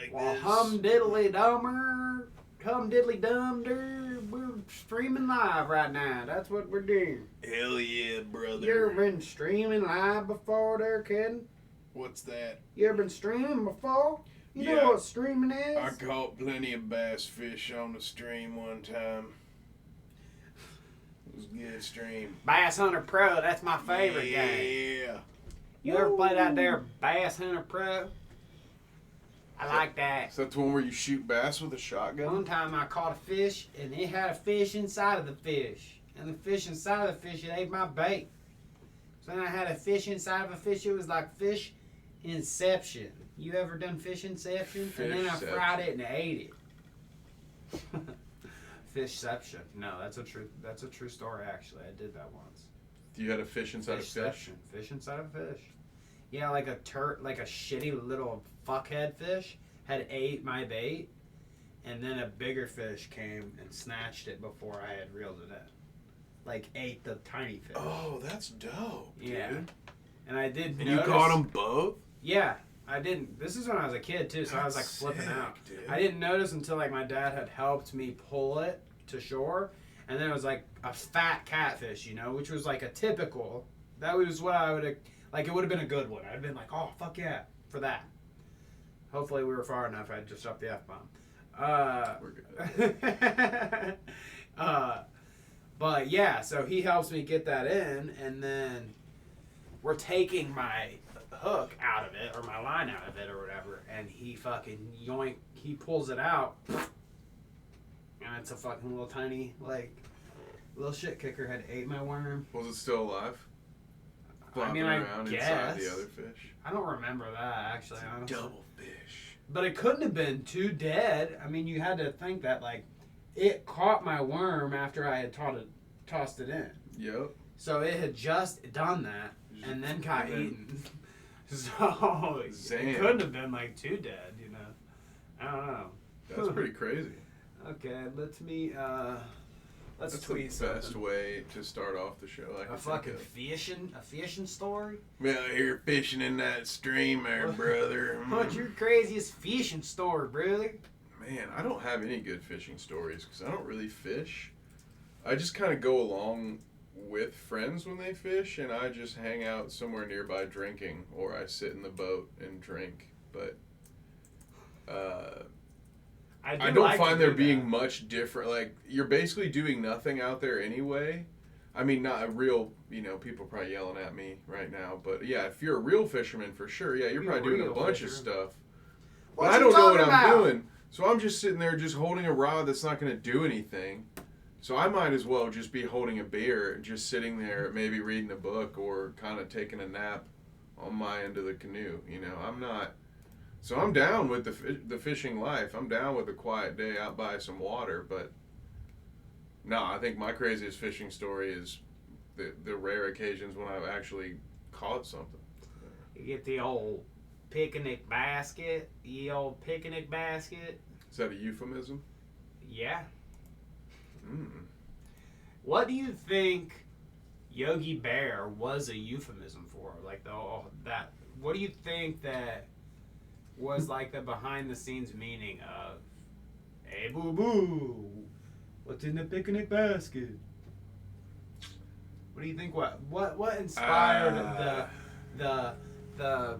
like well, this. hum diddly dumder. We're streaming live right now. That's what we're doing. Hell yeah, brother. You ever been streaming live before there, kid? What's that? You ever been streaming before? You Yeah. know what streaming is? I caught plenty of bass fish on the stream one time. It was a good stream. Bass Hunter Pro, that's my favorite game. Yeah. You ever played out there, Bass Hunter Pro? I like that. Is that the one where you shoot bass with a shotgun? One time I caught a fish, and it had a fish inside of the fish. And the fish inside of the fish, it ate my bait. So then I had a fish inside of a fish. It was like fish inception. You ever done fish inception? And then I fried it and ate it. Fishception. No, that's a true story actually. I did that once. You had a fish inside a fish? Fish inside of a fish. Yeah, like a shitty little fuckhead fish had ate my bait, and then a bigger fish came and snatched it before I had reeled it in. Like ate the tiny fish. Oh, that's dope, dude. Yeah. And I did. And you caught them both? Yeah, I didn't. This is when I was a kid too, so I was like flipping out. Dude. I didn't notice until like my dad had helped me pull it to shore, and then it was like a fat catfish, you know, which was like a typical. That was what I would have. Like, it would have been a good one. I'd have been like, oh, fuck yeah, for that. Hopefully we were far enough. I just dropped the F-bomb. We're good. But, yeah, so he helps me get that in, and then we're taking my hook out of it, or my line out of it, or whatever, and he fucking he pulls it out, and it's a fucking little tiny, like, little shit kicker had ate my worm. Was it still alive? Flopping around guess. Inside the other fish. I don't remember that, actually. Honestly. Double fish. But it couldn't have been too dead. I mean, you had to think that, like, it caught my worm after I had tossed it in. Yep. So it had just done that and then got eaten. So it couldn't have been, like, too dead, you know. I don't know. That's pretty crazy. Okay, let's That's tweet the something. best way to start off the show. A fucking fishing story? Well, you're fishing in that stream there, brother. What's your craziest fishing story, brother? Man, I don't have any good fishing stories because I don't really fish. I just kind of go along with friends when they fish, and I just hang out somewhere nearby drinking, or I sit in the boat and drink. But I don't find there being much different. Like, you're basically doing nothing out there anyway. I mean, not a real, people are probably yelling at me right now. But, yeah, if you're a real fisherman, for sure, yeah, you're probably doing a bunch of stuff. But I don't know what I'm doing. So I'm just sitting there just holding a rod that's not going to do anything. So I might as well just be holding a beer, just sitting there, maybe reading a book or kind of taking a nap on my end of the canoe. I'm not... So I'm down with the fishing life. I'm down with a quiet day out by some water. But no, I think my craziest fishing story is the rare occasions when I've actually caught something. You get the old picnic basket. Is that a euphemism? Yeah. Mm. What do you think Yogi Bear was a euphemism for? Like what do you think that was like the behind the scenes meaning of, hey boo boo, what's in the picnic basket? What do you think? What inspired the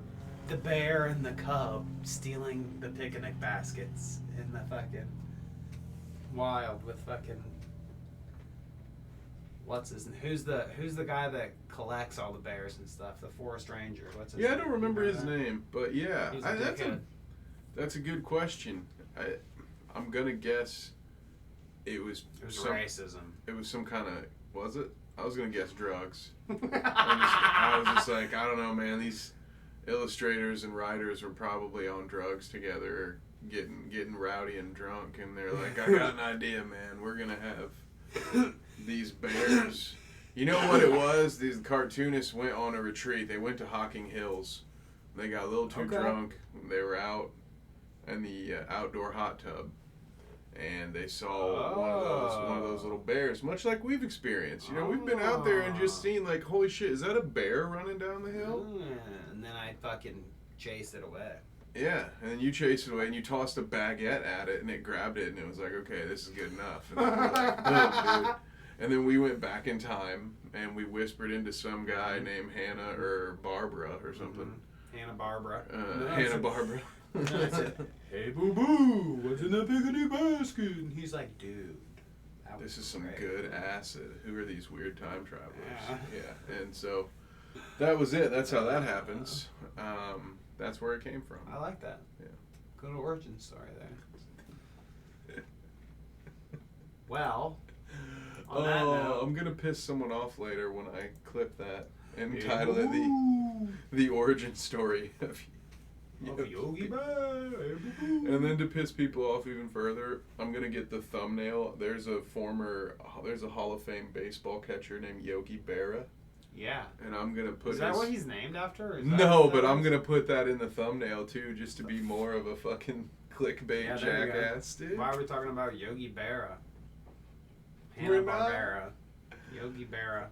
bear and the cub stealing the picnic baskets in the fucking wild with fucking who's the guy that collects all the bears and stuff? The forest ranger. What's his name? I don't remember his name, but yeah, that's a good question. I'm gonna guess it was racism. It was some kind of, was it? I was gonna guess drugs. I was just like, I don't know, man. These illustrators and writers were probably on drugs together, getting rowdy and drunk, and they're like, I got an idea, man. We're gonna have these bears. You know what it was? These cartoonists went on a retreat. They went to Hocking Hills. They got a little too drunk. They were out in the outdoor hot tub, and they saw one of those little bears, much like we've experienced. We've been out there and just seen, like, holy shit, is that a bear running down the hill? And then I fucking chased it away. Yeah, and then you chased it away, and you tossed a baguette at it, and it grabbed it, and it was like, okay, this is good enough. And then we're like, boom, dude. And then we went back in time, and we whispered into some guy named Hannah or Barbara or something. Hannah Barbara. Hannah Barbara. That's it. Hey, boo-boo, what's in that picnic basket? And he's like, dude. This is some good acid. Who are these weird time travelers? Yeah. Yeah. And so that was it. That's how that happens. That's where it came from. I like that. Yeah. Good origin story there. Well, on that note, I'm gonna piss someone off later when I clip that and title it the origin story of Yogi Bear. And then to piss people off even further, I'm gonna get the thumbnail. There's a Hall of Fame baseball catcher named Yogi Berra. Yeah. And I'm gonna put. Is that what he's named after? No, but I'm gonna put that in the thumbnail too, just to be more of a fucking clickbait jackass, dude. Why are we talking about Yogi Berra? Hanna Barbera. Yogi Berra.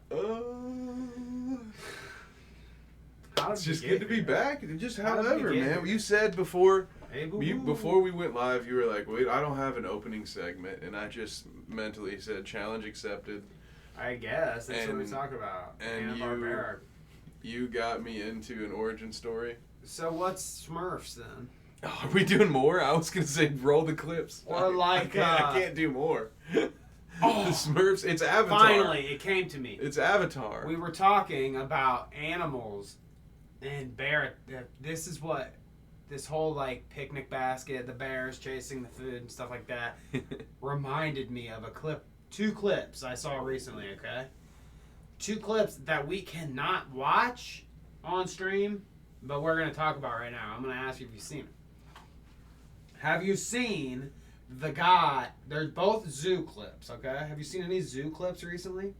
It's just good to be back. Just however, man. You said before we went live, you were like, wait, I don't have an opening segment, and I just mentally said challenge accepted. I guess that's what we talk about. And you got me into an origin story. So what's Smurfs then? Oh, are we doing more? I was gonna say roll the clips. Or like I can't do more. The Smurfs. It's Avatar. Finally, it came to me. It's Avatar. We were talking about animals, and this is what this whole like picnic basket, the bears chasing the food and stuff like that, reminded me of a clip. 2 clips I saw recently, okay? 2 clips that we cannot watch on stream, but we're going to talk about right now. I'm going to ask you if you've seen it. Have you seen the guy? They're both zoo clips, okay? Have you seen any zoo clips recently?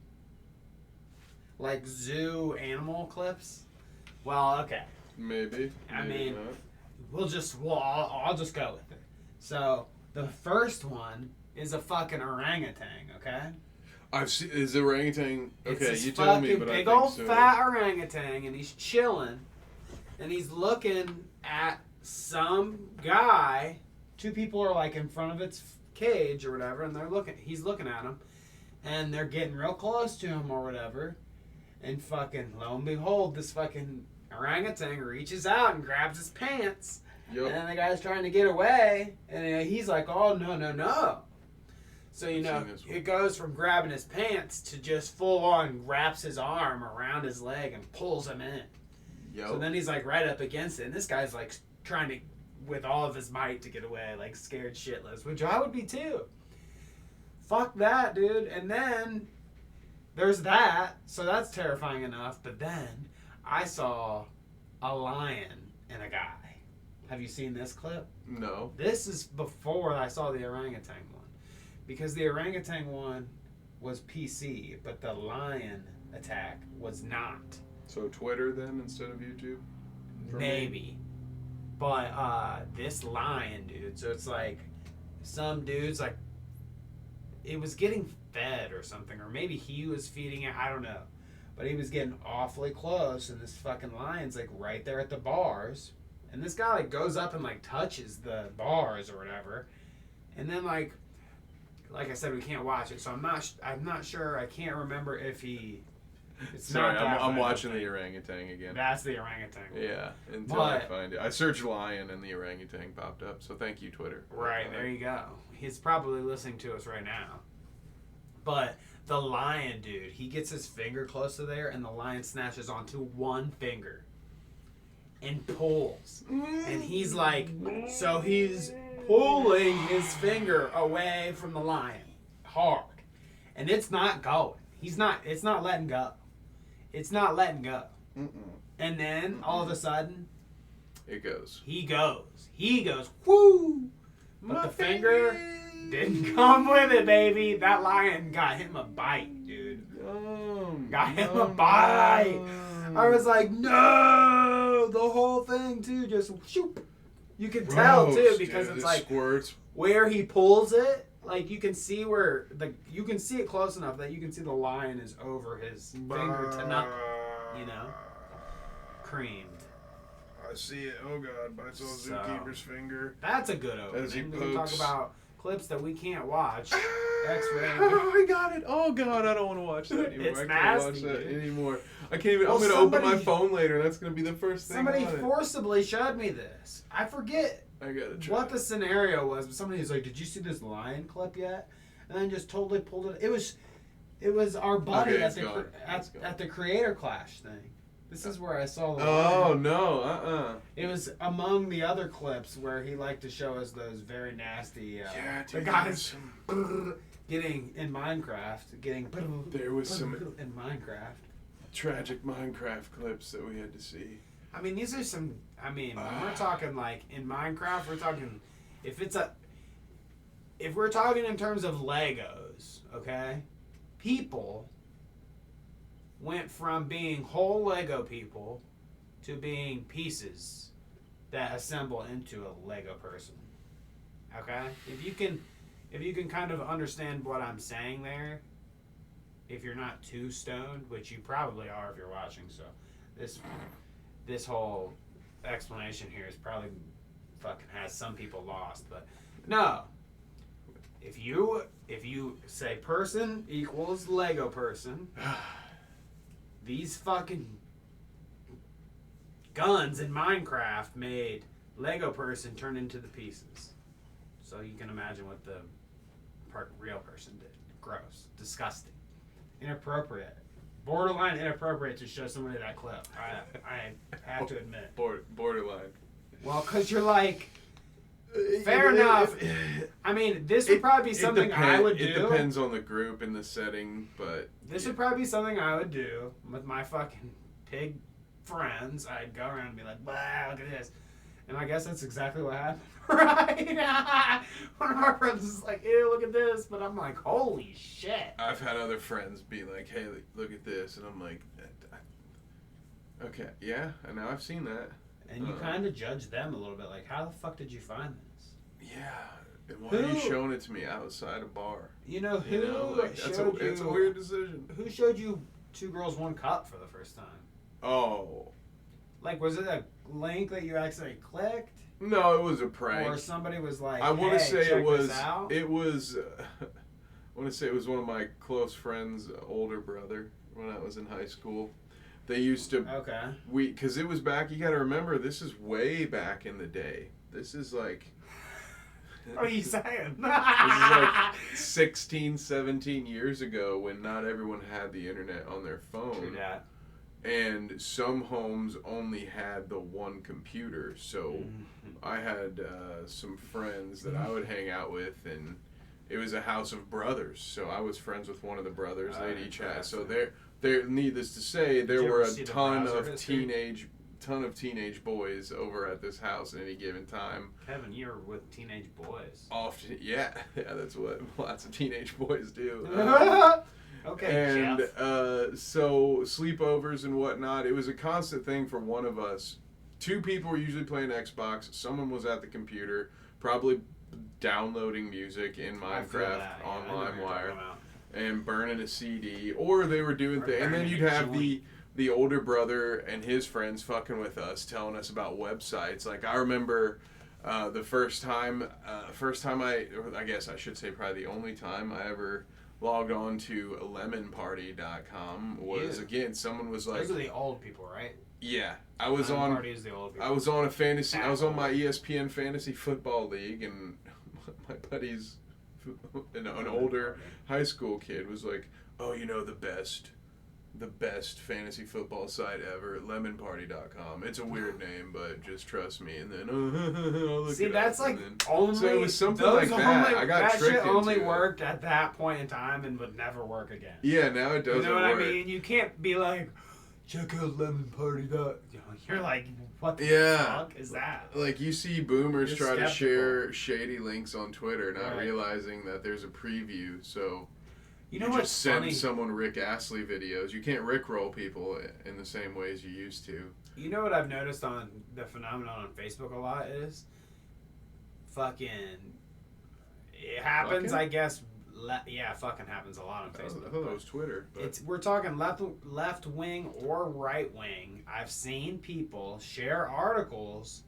Like zoo animal clips? Well, okay. Maybe. I mean, I'll just go with it. So, the first one is a fucking orangutan, okay? I've seen. Is the orangutan? Okay, it's you tell me, but I think so. Big old fat orangutan, and he's chilling, and he's looking at some guy. 2 people are like in front of its cage or whatever, and he's looking at him, and they're getting real close to him or whatever, and fucking lo and behold, this fucking orangutan reaches out and grabs his pants. Yep. And then the guy's trying to get away, and he's like, oh, no. So, it goes from grabbing his pants to just full on wraps his arm around his leg and pulls him in. Yep. So then he's like right up against it, and this guy's like trying to, with all of his might, to get away, like scared shitless, which I would be too. Fuck that, dude. And then there's that, so that's terrifying enough, but then I saw a lion and a guy. Have you seen this clip? No. This is before I saw the orangutan one. Because the orangutan one was PC, but the lion attack was not. So Twitter then instead of YouTube? Maybe. But this lion, dude, so it's like some dude's like, it was getting fed or something, or maybe he was feeding it, I don't know. But he was getting awfully close, and this fucking lion's like right there at the bars. And this guy like goes up and like touches the bars or whatever. And then like I said, we can't watch it, so I'm not sure. I can't remember if he. Sorry, I'm watching the orangutan again. That's the orangutan. Yeah, until I find it. I searched lion and the orangutan popped up. So thank you, Twitter. Right, there you go. He's probably listening to us right now. But the lion, dude, he gets his finger close to there, and the lion snatches onto one finger and pulls. And he's like, so he's pulling his finger away from the lion hard, and it's not going. It's not letting go. It's not letting go. And then all of a sudden, it goes. He goes. Whoo! But the finger didn't come with it, baby. That lion got him a bite, dude. Got him a bite. I was like, no! The whole thing too, just shoop. You can tell too, because it's like squirts. Where he pulls it, like you can see where you can see it close enough that you can see the lion is over his finger to knuckle, creamed. I see it. Oh God! Bites on So, zookeeper's finger. That's a good As he opening. We can talk pokes. about clips that we can't watch. X-ray. Oh, I got it. Oh God, I don't want to watch that anymore. It's I can't nasty, watch that dude. anymore. I can't even. Well, I'm gonna open my somebody- phone later. And that's gonna be the first thing. Somebody on it. forcibly showed me this. I forget I gotta try. what the scenario was, but somebody was like, "Did you see this lion clip yet?" And then just totally pulled it. It was our buddy Okay, at it's the gone. It's gone. at the Creator Clash thing. This is where I saw the Oh lion. no! It was among the other clips where he liked to show us those very nasty. Yeah, the dude. guys getting in Minecraft, getting There was some in Minecraft. tragic Minecraft clips that we had to see. I mean, these are some. I mean, when we're talking like in Minecraft, we're talking if we're talking in terms of Legos, okay? People went from being whole Lego people to being pieces that assemble into a Lego person. Okay? If you can kind of understand what I'm saying there, if you're not too stoned, which you probably are if you're watching, so this whole explanation here is probably fucking has some people lost, but no. If you say person equals Lego person, these fucking guns in Minecraft made Lego person turn into the pieces. So you can imagine what the real person did. Gross. Disgusting. Inappropriate. Borderline inappropriate to show somebody that clip. I have to admit. Borderline. Well, because you're like, fair enough. I mean, this would probably be something I would do. It depends on the group and the setting, but... This would probably be something I would do with my fucking pig friends. I'd go around and be like, wow, look at this. And I guess that's exactly what happened, right? One of our friends is like, ew, look at this. But I'm like, holy shit. I've had other friends be like, hey, look at this. And I'm like, okay, yeah, and now I've seen that. And you kind of judge them a little bit. Like, how the fuck did you find this? Yeah. And why are you showing it to me outside a bar? You know, who it's showed a weird decision. Who showed you 2 Girls, 1 Cup for the first time? Oh. Like, was it a link that you actually clicked? No, it was a prank. Or somebody was like, I want to hey, say check it was. this out? It was. I want to say it was one of my close friends' older brother when I was in high school. They used to. Okay. Because it was back. You got to remember, this is way back in the day. This is like. What are you saying? This is like 16, 17 years ago when not everyone had the internet on their phone. True that. And some homes only had the one computer. So I had some friends that I would hang out with, and it was a house of brothers. So I was friends with one of the brothers. They'd each had. So there. Needless to say, there were a ton of teenage boys over at this house at any given time. Kevin, you're with teenage boys. Often, yeah, that's what lots of teenage boys do. Okay, and Jeff. so sleepovers and whatnot, it was a constant thing for one of us. 2 people were usually playing Xbox. Someone was at the computer, probably downloading music in Minecraft on LimeWire and burning a CD, or they were doing things. And then you'd have the older brother and his friends fucking with us, telling us about websites. Like, I remember the first time I guess I should say probably the only time I ever logged on to lemonparty.com was, again, someone was like... Those are the old people, right? Yeah. I was on my ESPN Fantasy Football League, and my buddy's, an older high school kid was like, oh, you know, the best fantasy football site ever, lemonparty.com. It's a weird name, but just trust me. And then I'll look See, it that's up. like Only so it was something like that. I got tricked shit only into worked at that point in time and would never work again. Yeah, now it doesn't work. You know what I mean? You can't be like, check out lemonparty. You're like, what the fuck is that? Like, you see boomers You're try skeptical. to share shady links on Twitter, not Right. realizing that there's a preview. So You know you what's just send funny? someone Rick Astley videos. You can't Rickroll people in the same ways you used to. You know what I've noticed on the phenomenon on Facebook a lot is fucking. It happens, Fucking? I guess, Yeah, it fucking happens a lot on Facebook. I thought it was Twitter. But. We're talking left wing or right wing. I've seen people share articles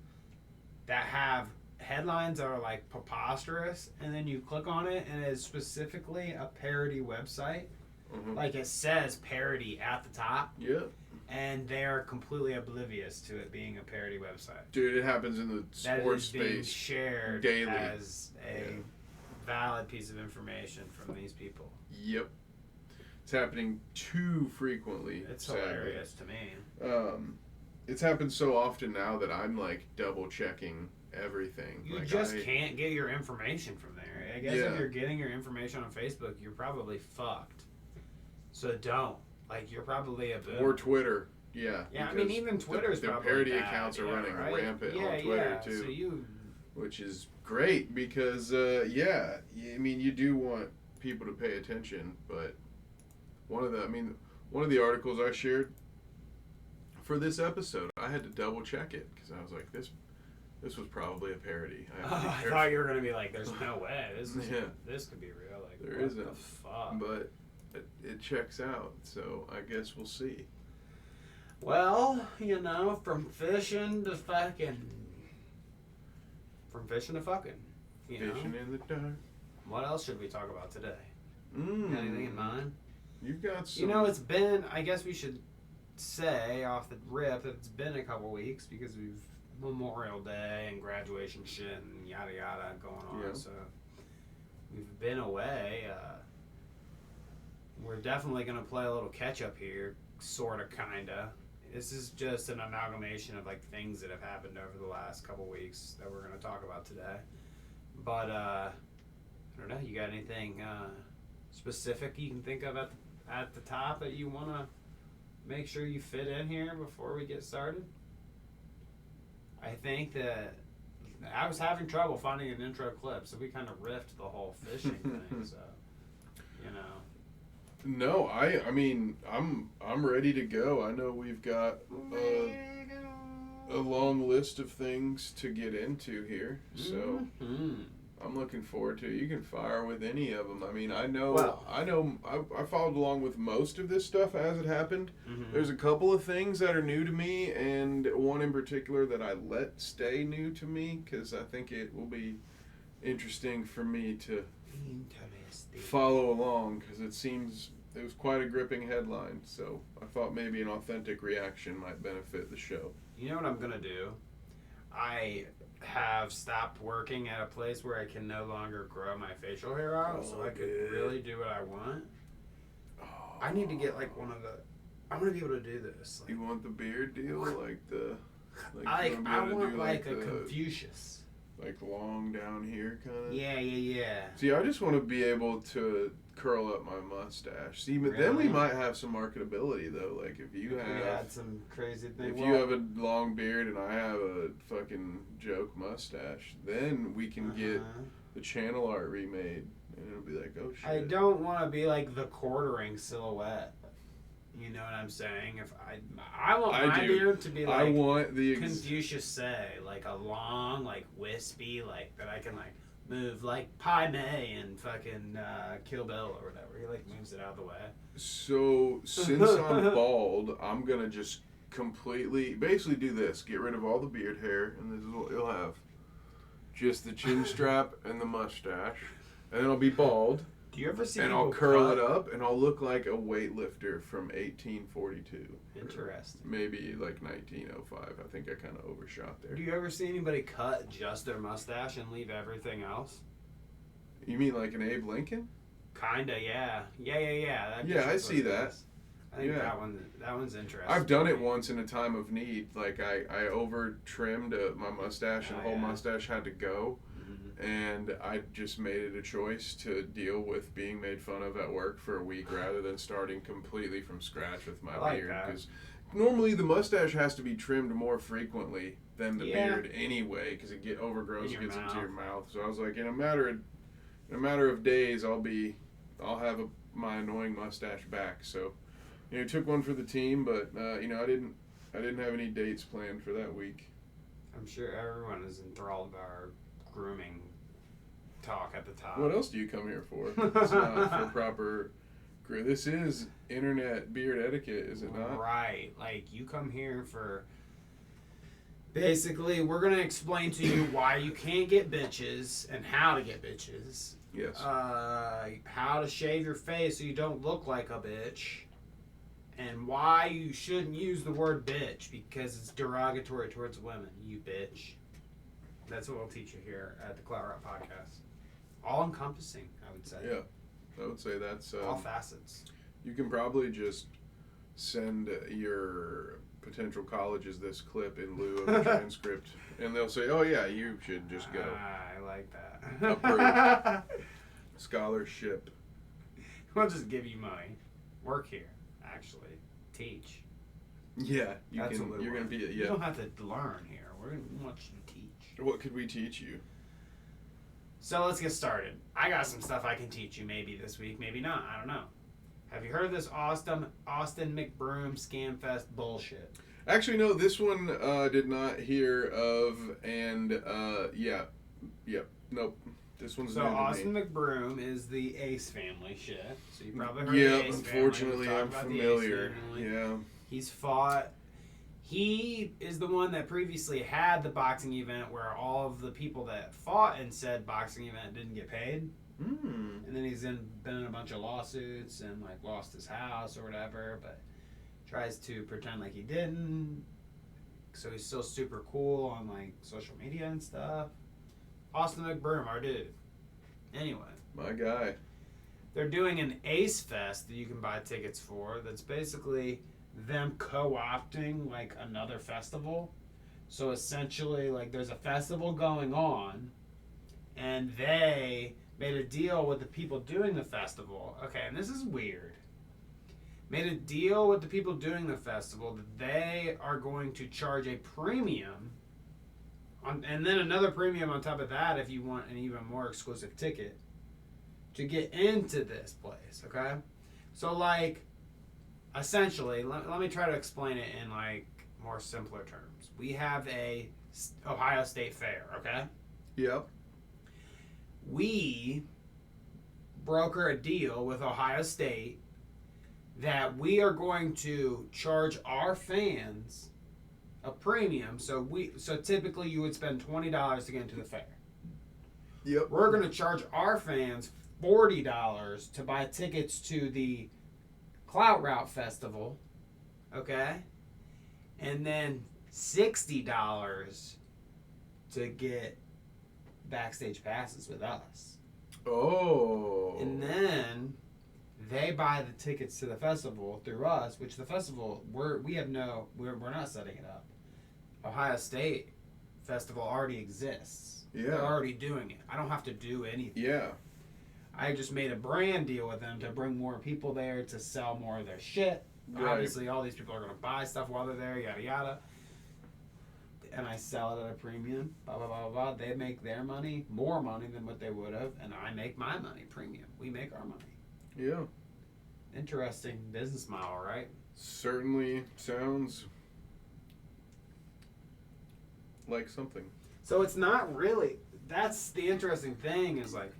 that have headlines that are like preposterous, and then you click on it, and it's specifically a parody website. Mm-hmm. Like it says parody at the top. Yeah. And they're completely oblivious to it being a parody website. Dude, it happens in the sports that is being space shared daily as a valid piece of information from these people. Yep. It's happening too frequently. It's sadly. hilarious to me. It's happened so often now that I'm like double checking everything. You like just can't get your information from there. I guess if you're getting your information on Facebook, you're probably fucked. So don't. Like, you're probably a boomer. Or Twitter. Yeah. Yeah, I mean, even Twitter's the probably parody bad, accounts are running right? rampant on Twitter, too. So you... Which is great because, I mean, you do want people to pay attention, but one of the articles I shared for this episode, I had to double check it because I was like, this was probably a parody. I thought you were going to be like, there's no way. This could be real. Like, there what isn't. the fuck? But it checks out, so I guess we'll see. Well, from fishing to fucking. Fishing, Fishing in the dark. What else should we talk about today? Got anything in mind? You've got some. It's been, I guess we should say off the rip that it's been a couple weeks because we've Memorial Day and graduation shit and yada yada going on. Yeah. So we've been away. We're definitely going to play a little catch up here, sort of, kind of. This is just an amalgamation of like things that have happened over the last couple weeks that we're going to talk about today. But I don't know. You got anything specific you can think of at the top that you want to make sure you fit in here before we get started? I think that I was having trouble finding an intro clip, so we kind of riffed the whole fishing thing. So, No, I mean, I'm ready to go. I know we've got a long list of things to get into here, so I'm looking forward to it. You can fire with any of them. I mean, I followed along with most of this stuff as it happened. Mm-hmm. There's a couple of things that are new to me, and one in particular that I let stay new to me because I think it will be interesting for me to follow along because it was quite a gripping headline, so I thought maybe an authentic reaction might benefit the show. You know what I'm gonna do? I have stopped working at a place where I can no longer grow my facial hair out, so I could really do what I want. I need to get like I'm gonna be able to do this. You want the beard deal, I want like a Confucius. Like long down here, kind of. Yeah. See, I just want to be able to curl up my mustache. See, but then we might have some marketability though. Like if you have some crazy thing. If you have a long beard and I have a fucking joke mustache, then we can get the channel art remade, and it'll be like, oh shit. I don't want to be like the quartering silhouette. You know what I'm saying? If I want my beard to be like I want the Confucius say, like a long, like wispy, like that I can like move like Pai Mei and fucking Kill Bill or whatever. He like moves it out of the way. So since I'm bald, I'm gonna just basically do this: get rid of all the beard hair, and this is what you'll have: just the chin strap and the mustache, and then I'll be bald. Do you ever see? And I'll curl it up, and I'll look like a weightlifter from 1842. Interesting. Maybe like 1905. I think I kind of overshot there. Do you ever see anybody cut just their mustache and leave everything else? You mean like an Abe Lincoln? Kinda, yeah. Yeah, I see that. I think that one's interesting. I've done it once in a time of need. Like I over trimmed my mustache, and the whole mustache had to go. And I just made it a choice to deal with being made fun of at work for a week rather than starting completely from scratch with my beard. Because normally the mustache has to be trimmed more frequently than the beard anyway, because it overgrows and gets into your mouth. So I was like, in a matter of days, I'll have my annoying mustache back. So, took one for the team, but I didn't have any dates planned for that week. I'm sure everyone is enthralled by our grooming talk at the top. What else do you come here for? It's not for proper. This is internet beard etiquette, is it not? Right. Like, you come here for. Basically, we're going to explain to you why you can't get bitches and how to get bitches. Yes. How to shave your face so you don't look like a bitch. And why you shouldn't use the word bitch because it's derogatory towards women. You bitch. That's what we'll teach you here at the Clout podcast. All encompassing, I would say. Yeah. I would say that's... all facets. You can probably just send your potential colleges this clip in lieu of a transcript, and they'll say, "Oh yeah, you should just go." I like that. Approved. Scholarship. We'll just give you money. Work here, actually. Teach. Yeah, you're That's gonna be. Yeah. You don't have to learn here. We want you to teach. What could we teach you? So let's get started. I got some stuff I can teach you maybe this week, maybe not. I don't know. Have you heard of this Austin McBroom Scam Fest bullshit? Actually, no. This one did not hear of, and nope. This one's so new to Austin me. McBroom is the Ace family shit. So you probably heard of Yeah, the Ace unfortunately, family. I'm familiar. Yeah. He's fought. He is the one that previously had the boxing event where all of the people that fought in said boxing event didn't get paid. Mm. And then he's been in a bunch of lawsuits and like lost his house or whatever, but tries to pretend like he didn't. So he's still super cool on like social media and stuff. Austin McBroom, our dude. Anyway. My guy. They're doing an Ace Fest that you can buy tickets for. That's basically them co-opting like another festival. So essentially like there's a festival going on and they made a deal with the people doing the festival. Okay, and this is weird. Made a deal with the people doing the festival that they are going to charge a premium and then another premium on top of that if you want an even more exclusive ticket to get into this place, okay? So like essentially, let me try to explain it in like more simpler terms. We have a Ohio State Fair, okay? Yep. We broker a deal with Ohio State that we are going to charge our fans a premium. So typically you would spend $20 to get into the fair. Yep. We're going to charge our fans $40 to buy tickets to the Clout Route Festival, okay? And then $60 to get backstage passes with us. Oh. And then they buy the tickets to the festival through us, which the festival we're not setting it up. Ohio State Festival already exists. Yeah. They're already doing it. I don't have to do anything. Yeah. I just made a brand deal with them to bring more people there to sell more of their shit. Right. Obviously, all these people are going to buy stuff while they're there, yada yada. And I sell it at a premium, blah, blah, blah, blah. They make their money, more money than what they would have, and I make my money, premium. We make our money. Yeah. Interesting business model, right? Certainly sounds like something. So it's not really, that's the interesting thing is like,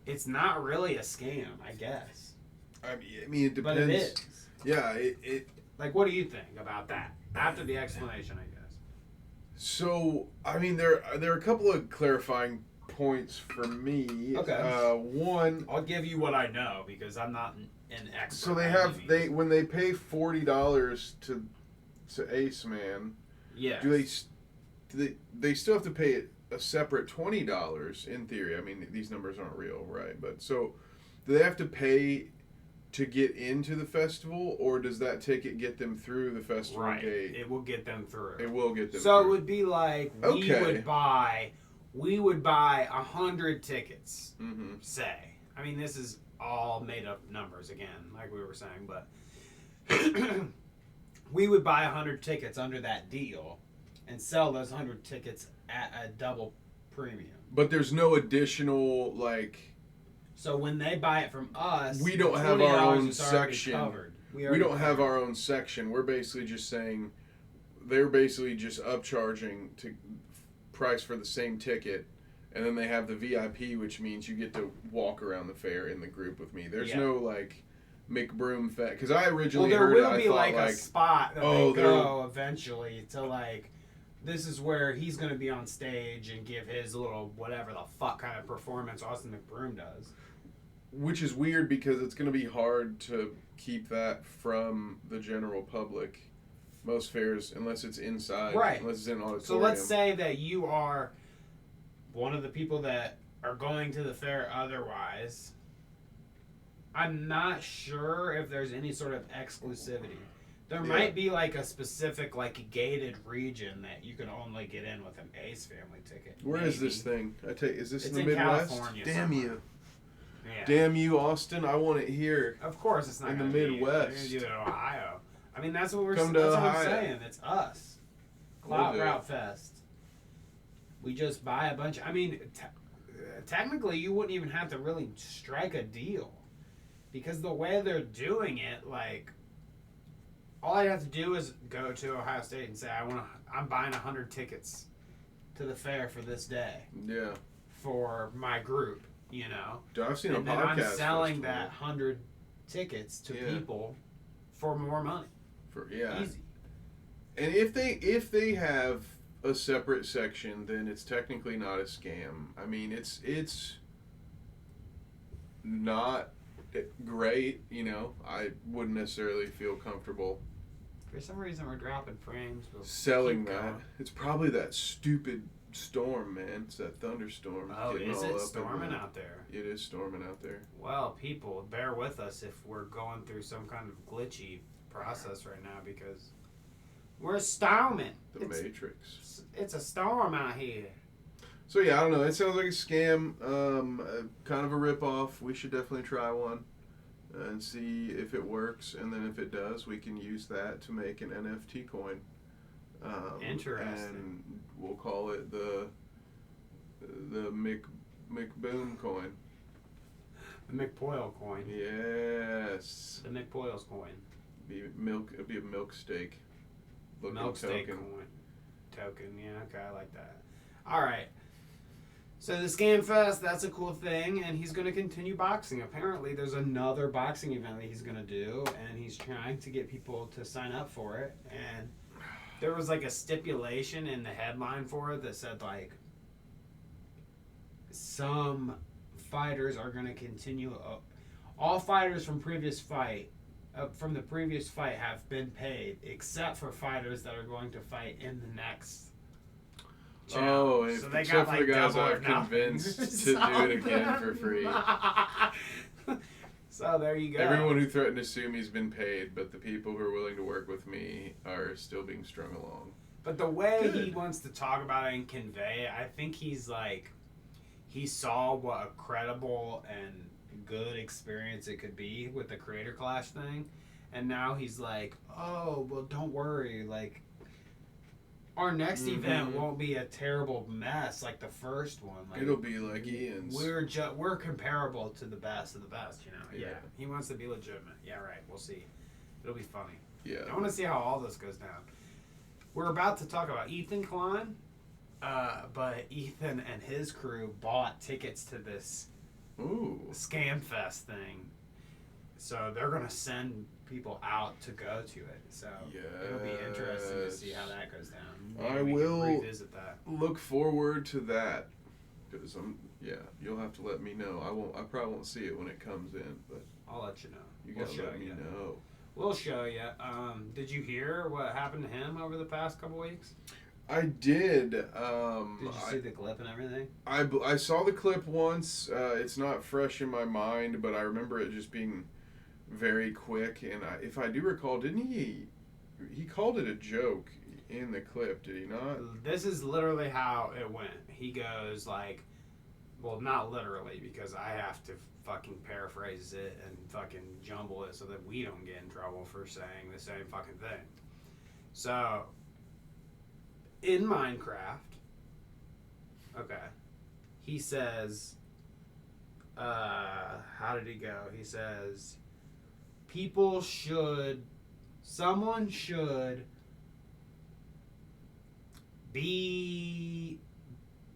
it's not really a scam, I guess. I mean it depends. But it is. Yeah, it Like, what do you think about that? After the explanation, I guess. So, I mean, there are a couple of clarifying points for me. Okay. One, I'll give you what I know because I'm not an expert. so when they pay $40 to Ace Man. Yeah. Do they still have to pay a separate $20 in theory? I mean, these numbers aren't real, right? But so, do they have to pay to get into the festival, or does that ticket get them through the festival gate? It will get them through. It will get them so through. It would be like we would buy 100 tickets, say. I mean, this is all made up numbers again, like we were saying, but we would buy 100 tickets under that deal and sell those 100 tickets at a double premium. But there's no additional, like... So when they buy it from us, we don't have our own section. We don't have our own section. We're basically just saying they're basically just upcharging to price for the same ticket, And then they have the VIP, which means you get to walk around the fair in the group with me. There's Yeah. no like McBroom Fest, because I originally there heard will it, be I thought like a spot that they go eventually to like. This is where he's going to be on stage and give his little whatever the fuck kind of performance Austin McBroom does. Which is weird because it's going to be hard to keep that from the general public. Most fairs, unless it's inside, right? Unless it's in an auditorium. So let's say that you are one of the people that are going to the fair otherwise. I'm not sure if there's any sort of exclusivity. There might be like a specific like gated region that you can only get in with an Ace Family ticket. Where is this thing? Is this It's in the in Midwest? California Damn somewhere. you. Yeah. Damn you, Austin. I want it here. Of course it's not in gonna the be. Midwest. They're gonna do it in Ohio. I mean that's what we're Come to that's what I'm Ohio. saying. It's us. Clout Route Fest. We just buy a bunch. I mean, technically you wouldn't even have to really strike a deal, because the way they're doing it, like, all I have to do is go to Ohio State and say I'm buying 100 tickets to the fair for this day. Yeah. For my group, you know. Dude, I've seen and a then podcast. I'm selling festival. that 100 tickets to people for more money. Easy. And if they have a separate section, then it's technically not a scam. I mean, it's not great, you know. I wouldn't necessarily feel comfortable For some reason, we're dropping frames. selling that. It's probably that stupid storm, man. It's that thunderstorm. Oh, is it up storming out there? It is storming out there. Well, people, bear with us if we're going through some kind of glitchy process right now, because we're storming. The Matrix. It's a storm out here. So yeah, I don't know. It sounds like a scam, kind of a ripoff. We should definitely try one and see if it works, and then if it does, we can use that to make an NFT coin. Interesting. And we'll call it the McBoom coin. The McPoyle coin. Yes. The McPoyle's coin. It'd be a milk steak. Milk steak coin. Token. Yeah, okay, I like that. All right. So the Scam Fest, that's a cool thing, and he's going to continue boxing. Apparently, there's another boxing event that he's going to do, and he's trying to get people to sign up for it. And there was like a stipulation in the headline for it that said like some fighters are going to continue. All fighters from the previous fight have been paid, except for fighters that are going to fight in the next. Oh, and so they except got for the like guys double or I've convinced to do it again for free. So there you go. Everyone who threatened to sue me's been paid, but the people who are willing to work with me are still being strung along. But the way he wants to talk about it and convey it, I think he's like, he saw what a credible and good experience it could be with the Creator Clash thing, and now he's like, oh, well, don't worry, like, our next event won't be a terrible mess like the first one. Like, it'll be like Ian's. We're comparable to the best of the best, you know. Yeah. He wants to be legitimate. Yeah, right. We'll see. It'll be funny. Yeah. I want to see how all this goes down. We're about to talk about Ethan Klein, but Ethan and his crew bought tickets to this Scam Fest thing. So they're going to send people out to go to it. So it'll be interesting to see how that goes down. Maybe I we will can revisit that. look forward to that, because you'll have to let me know. I probably won't see it when it comes in, but I'll let you know. you gotta let me know. We'll show you. Did you hear what happened to him over the past couple weeks? I did. Did you see the clip and everything? I saw the clip once. It's not fresh in my mind, but I remember it just being very quick. And if I do recall, didn't he called it a joke in the clip, did he not? This is literally how it went. He goes like, well, not literally, because I have to fucking paraphrase it and fucking jumble it so that we don't get in trouble for saying the same fucking thing. So, in Minecraft, okay, he says, how did he go? He says, someone should be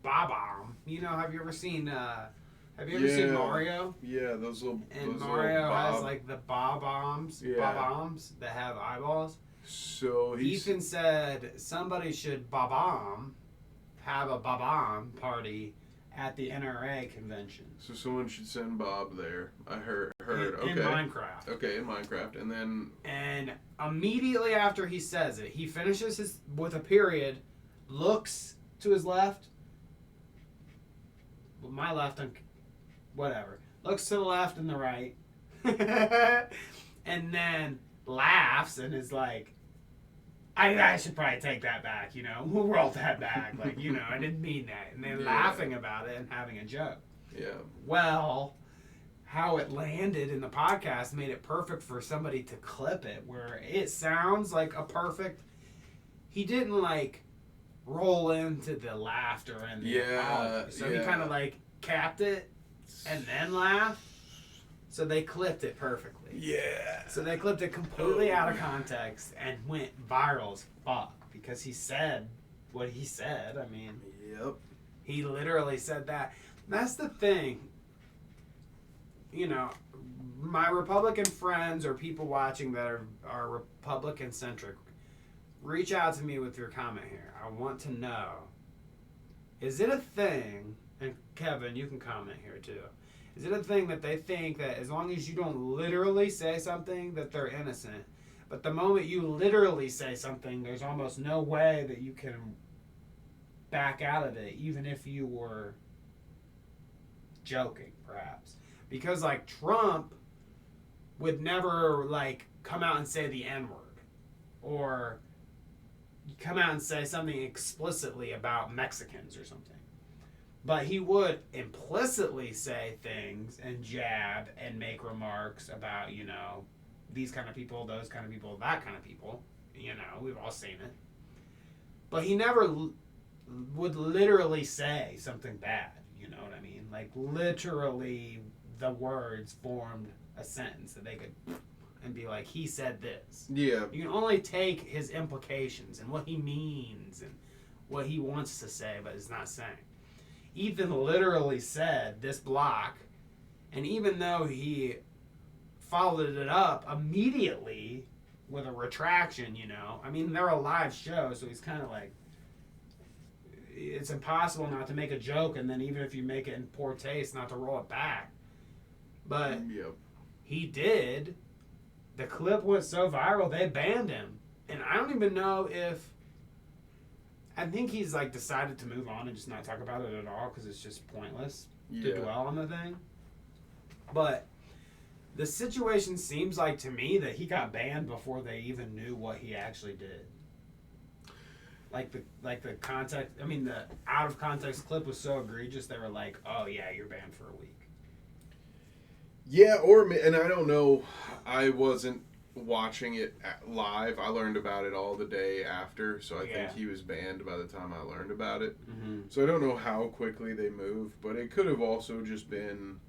Bob-omb. have you ever seen Mario? Yeah, those little. And those Mario little has like the bob-ombs that have eyeballs. So Ethan said somebody should have a bob-omb party at the NRA convention. So someone should send Bob there. I heard. In Minecraft. Okay, in Minecraft, and then. And immediately after he says it, he finishes with a period, looks to his left. Well, my left, whatever. Looks to the left and the right, and then laughs and is like, I should probably take that back, We'll roll that back. Like, I didn't mean that. And then laughing about it and having a joke. Yeah. Well, how it landed in the podcast made it perfect for somebody to clip it, where it sounds like a perfect. He didn't like roll into the laughter and the apology. So he kind of like capped it and then laughed. So they clipped it perfectly. Yeah. So they clipped it completely out of context and went viral as fuck because he said what he said. I mean, yep. He literally said that. That's the thing. My Republican friends or people watching that are Republican centric, reach out to me with your comment here. I want to know, is it a thing, and Kevin, you can comment here too, is it a thing that they think that as long as you don't literally say something that they're innocent, but the moment you literally say something, there's almost no way that you can back out of it, even if you were joking, perhaps? Because, like, Trump would never, like, come out and say the N-word or come out and say something explicitly about Mexicans or something. But he would implicitly say things and jab and make remarks about, these kind of people, those kind of people, that kind of people. We've all seen it. But he never would literally say something bad, you know what I mean? Like, literally the words formed a sentence that they could and be like, he said this. Yeah. You can only take his implications and what he means and what he wants to say but is not saying. Ethan literally said this block, and even though he followed it up immediately with a retraction, I mean, they're a live show, so he's kind of like, it's impossible not to make a joke, and then even if you make it in poor taste, not to roll it back. But he did. The clip went so viral, they banned him. And I don't even know if... I think he's like decided to move on and just not talk about it at all because it's just pointless to dwell on the thing. But the situation seems like to me that he got banned before they even knew what he actually did. Like the context, I mean the out of context clip was so egregious they were like, oh yeah, you're banned for a week. Yeah, and I don't know, I wasn't watching it live. I learned about it all the day after, so I think he was banned by the time I learned about it. Mm-hmm. So I don't know how quickly they moved, but it could have also just been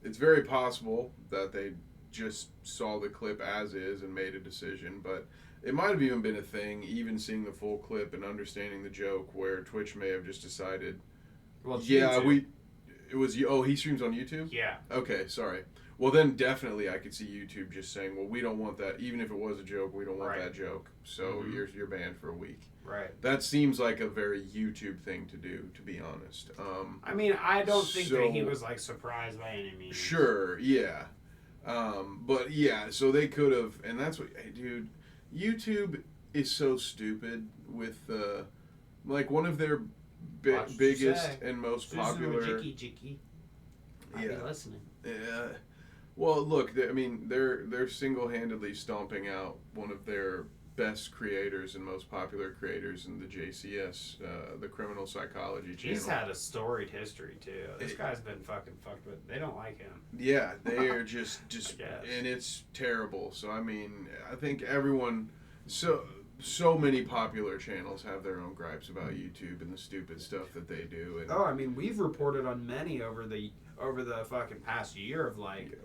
it's very possible that they just saw the clip as is and made a decision, but it might have even been a thing, even seeing the full clip and understanding the joke, where Twitch may have just decided, it was, he streams on YouTube? Yeah. Okay, sorry. Well, then definitely I could see YouTube just saying, well, we don't want that, even if it was a joke, we don't want that joke, so you're banned for a week. Right. That seems like a very YouTube thing to do, to be honest. I mean, I don't think that he was, like, surprised by any means. Sure, yeah. But, yeah, so they could have, and that's what, hey, dude, YouTube is so stupid with, like, one of their biggest and most popular... Jicky. I'd be listening. Yeah. Well, look, they're single-handedly stomping out one of their best creators and most popular creators in the JCS, the criminal psychology channel. He's had a storied history too. This guy's been fucking fucked with. They don't like him. Yeah, they are just and it's terrible. So I mean, I think everyone, so many popular channels have their own gripes about YouTube and the stupid stuff that they do. And, I mean, we've reported on many over the fucking past year of like.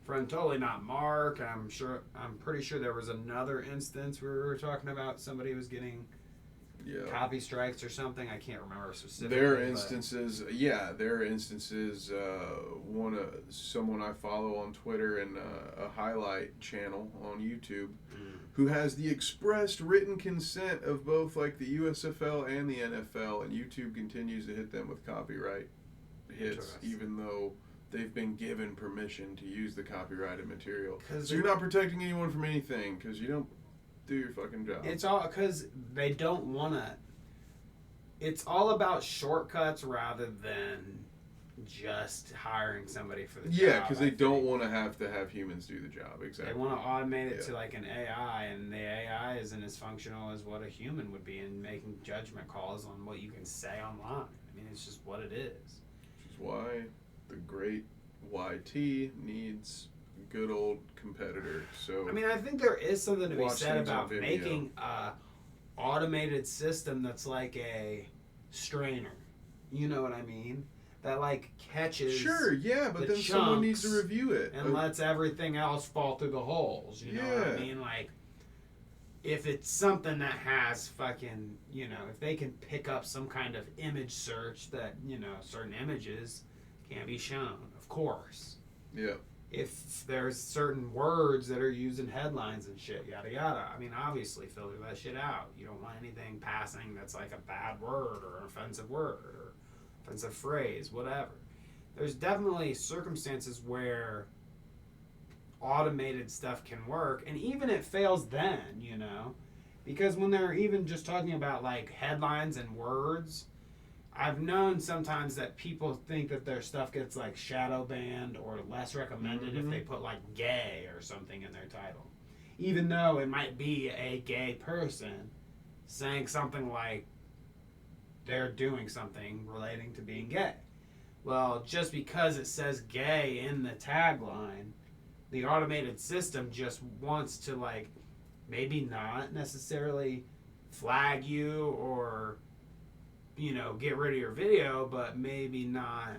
From totally not Mark. I'm pretty sure there was another instance where we were talking about somebody was getting copy strikes or something. I can't remember specifically. There are instances, someone I follow on Twitter and a highlight channel on YouTube who has the expressed written consent of both like the USFL and the NFL, and YouTube continues to hit them with copyright hits, even though they've been given permission to use the copyrighted material. So you're not protecting anyone from anything because you don't do your fucking job. It's all because they don't want to. It's all about shortcuts rather than just hiring somebody for the job. Yeah, because they don't want to have humans do the job. Exactly. They want to automate it to like an AI, and the AI isn't as functional as what a human would be in making judgment calls on what you can say online. I mean, it's just what it is. Which is why the great YT needs a good old competitor. So I mean, I think there is something to be said about making a automated system that's like a strainer. You know what I mean? That like catches. Sure, yeah, but then someone needs to review it and lets everything else fall through the holes. You know what I mean? Like, if it's something that has fucking, if they can pick up some kind of image search that certain images can't be shown, of course. Yeah. If there's certain words that are used in headlines and shit, yada yada. I mean, obviously filter that shit out. You don't want anything passing that's like a bad word or an offensive word or offensive phrase, whatever. There's definitely circumstances where automated stuff can work, and even it fails then, because when they're even just talking about like headlines and words, I've known sometimes that people think that their stuff gets like shadow banned or less recommended if they put like gay or something in their title, even though it might be a gay person saying something like they're doing something relating to being gay. Well, just because it says gay in the tagline, the automated system just wants to like maybe not necessarily flag you or get rid of your video, but maybe not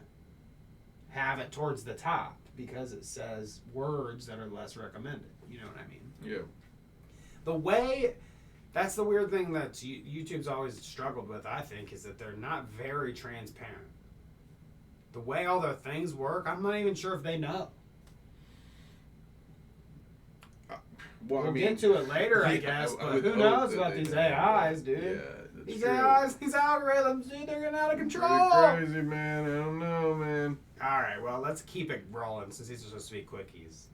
have it towards the top because it says words that are less recommended. You know what I mean? Yeah. That's the weird thing that YouTube's always struggled with, I think, is that they're not very transparent. The way all their things work, I'm not even sure if they know. We'll get to it later, I guess, but who knows about these AIs, dude? Yeah, these AIs, these algorithms, dude, they're getting out of control. Pretty crazy, man. I don't know, man. All right, well, let's keep it rolling since these are supposed to be quickies.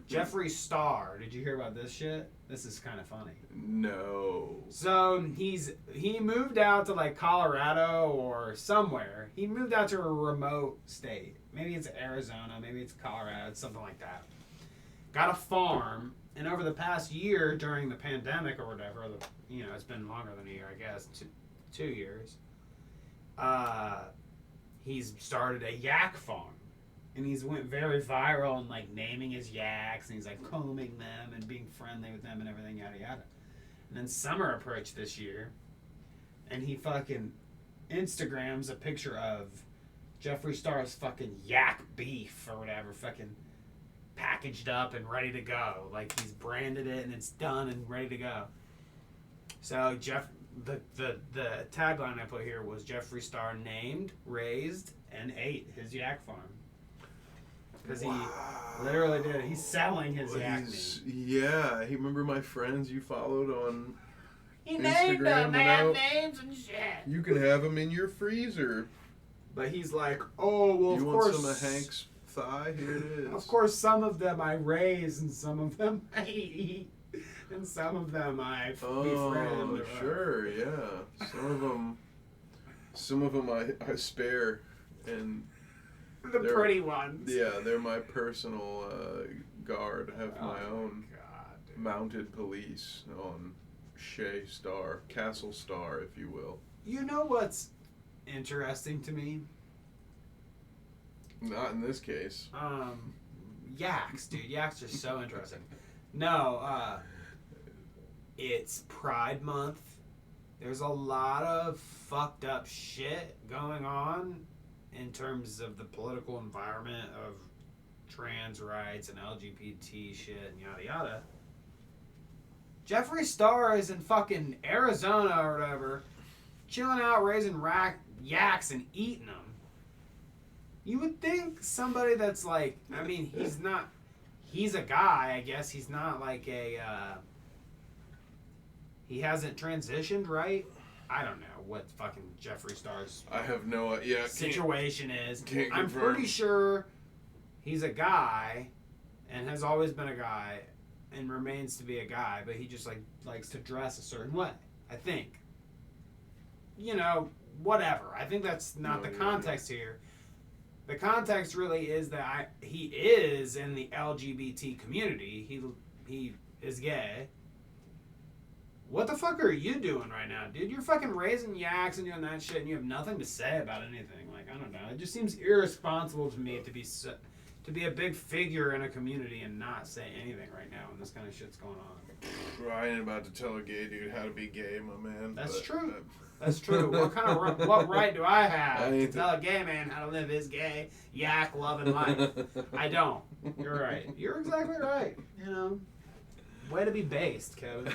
Jeffree Star, did you hear about this shit? This is kind of funny. No. So he moved out to like Colorado or somewhere. He moved out to a remote state. Maybe it's Arizona, maybe it's Colorado, it's something like that. Got a farm, and over the past year during the pandemic or whatever, it's been longer than a year, I guess, 2 years. He's started a yak farm. And he's went very viral in like naming his yaks, and he's like combing them and being friendly with them and everything, yada yada. And then summer approached this year, and he fucking Instagrams a picture of Jeffree Star's fucking yak beef or whatever, fucking packaged up and ready to go. Like he's branded it and it's done and ready to go. So the tagline I put here was Jeffree Star named, raised, and ate his yak farm. Because he literally did it. He's selling his yak meat. Yeah, he remember my friends you followed on He Instagram named them. They have names and shit. You can have them in your freezer. But he's like, oh, well, of course. You want some of Hank's thigh? Here it is. Of course, some of them I raise and some of them I eat. And some of them I befriend. Oh, sure, yeah. Some of them I spare and... The pretty ones. Yeah, they're my personal guard. I have my own mounted police on Shea Star, Castle Star, if you will. You know what's interesting to me? Not in this case. Yaks, dude. Yaks are so interesting. No, it's Pride Month. There's a lot of fucked up shit going on in terms of the political environment of trans rights and LGBT shit and yada yada. Jeffree Star is in fucking Arizona or whatever chilling out, raising yaks and eating them. You would think somebody that's like, I mean, he's a guy, I guess. He's not like he hasn't transitioned, right? I don't know what fucking Jeffree Star's I have no idea. situation is. Can't I'm confirm. pretty sure he's a guy and has always been a guy and remains to be a guy, but he just likes to dress a certain way, I think. You know, whatever. I think that's not the context here. The context really is that he is in the LGBT community. He is gay. What the fuck are you doing right now, dude? You're fucking raising yaks and doing that shit, and you have nothing to say about anything. Like, I don't know. It just seems irresponsible to me to be a big figure in a community and not say anything right now when this kind of shit's going on. Bro, I ain't about to tell a gay dude how to be gay, my man. That's true. That's true. What right do I have to tell a gay man how to live his gay, yak-loving life? I don't. You're right. You're exactly right. You know, way to be based, Kevin.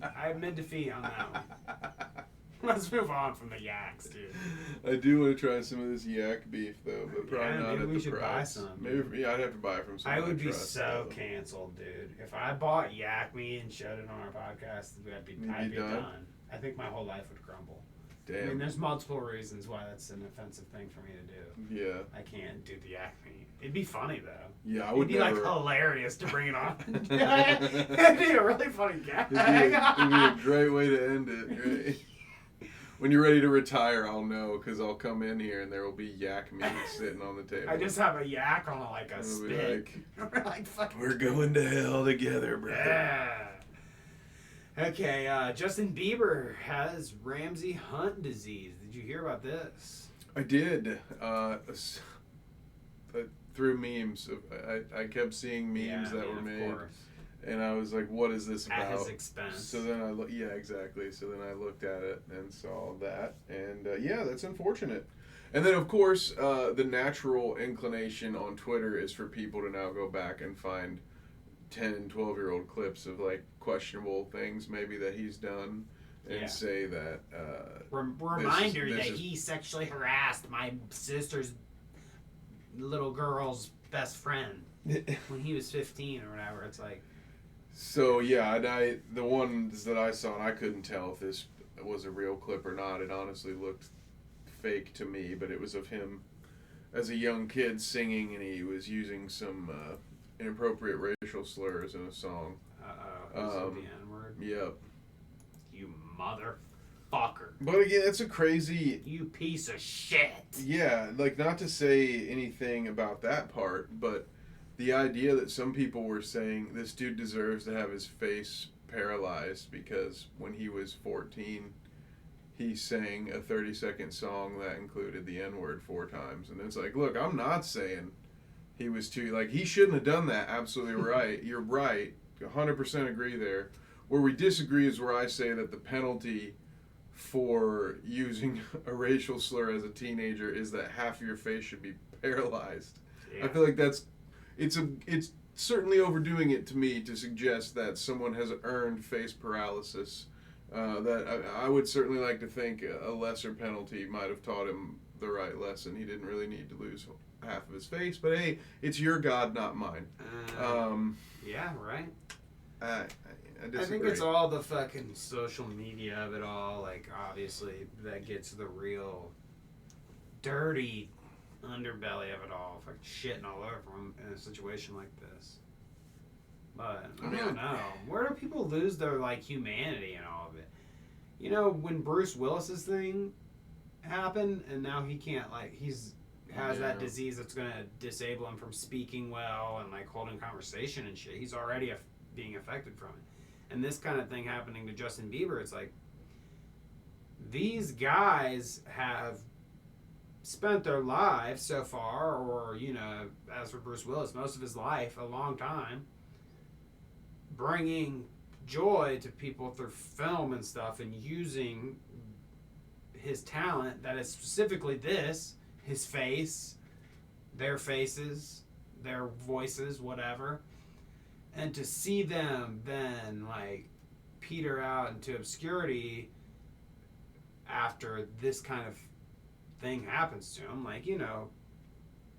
I admit defeat on that one. Let's move on from the yaks, dude. I do want to try some of this yak beef, though, but probably not at the price. Maybe we should buy some. Maybe, I'd have to buy it from someone I would be so canceled, dude. If I bought yak meat and showed it on our podcast, I'd be done. I think my whole life would crumble. Damn. I mean, there's multiple reasons why that's an offensive thing for me to do. Yeah. I can't do the yak meat. It'd be funny, though. Yeah, I would It'd be, never... like, hilarious to bring it on. It'd be a really funny gag. It'd be a great way to end it, right? When you're ready to retire, I'll know, because I'll come in here and there will be yak meat sitting on the table. I just have a yak on a stick. We're going to hell together, brother. Yeah. Okay, Justin Bieber has Ramsay Hunt disease. Did you hear about this? I did. Through memes. I kept seeing memes that were made. Of course. And I was like, what is this about? At his expense. So then yeah, exactly. So then I looked at it and saw that. And yeah, that's unfortunate. And then, of course, the natural inclination on Twitter is for people to now go back and find 10, 12-year-old clips of, like, questionable things maybe that he's done and say that... Reminder that he sexually harassed my sister's little girl's best friend when he was 15 or whatever. It's like... So, yeah, the ones that I saw, and I couldn't tell if this was a real clip or not. It honestly looked fake to me, but it was of him as a young kid singing, and he was using some inappropriate racial slurs in a song. Uh-oh. The N-word? Yep. You motherfucker. But again, it's a crazy... You piece of shit. Yeah, like, not to say anything about that part, but... The idea that some people were saying this dude deserves to have his face paralyzed because when he was 14, he sang a 30-second song that included the N-word 4 times. And it's like, look, I'm not saying he was too... Like, he shouldn't have done that. Absolutely right. You're right. 100% agree there. Where we disagree is where I say that the penalty for using a racial slur as a teenager is that half of your face should be paralyzed. Yeah. I feel like that's... It's certainly overdoing it to me to suggest that someone has earned face paralysis. That I would certainly like to think a lesser penalty might have taught him the right lesson. He didn't really need to lose half of his face, but hey, it's your God, not mine. Yeah, right. I disagree. I think it's all the fucking social media of it all. Like, obviously, that gets the real dirty underbelly of it all, fucking shitting all over him in a situation like this. But I don't know. Where do people lose their like humanity and all of it? You know, when Bruce Willis's thing happened, and now he can't has that disease that's gonna disable him from speaking well and like holding conversation and shit. He's already being affected from it. And this kind of thing happening to Justin Bieber, it's like these guys have spent their lives so far, or, you know, as for Bruce Willis, most of his life, a long time, bringing joy to people through film and stuff and using his talent that is specifically this, his face, their faces, their voices, whatever, and to see them then, like, peter out into obscurity after this kind of thing happens to him. Like, you know,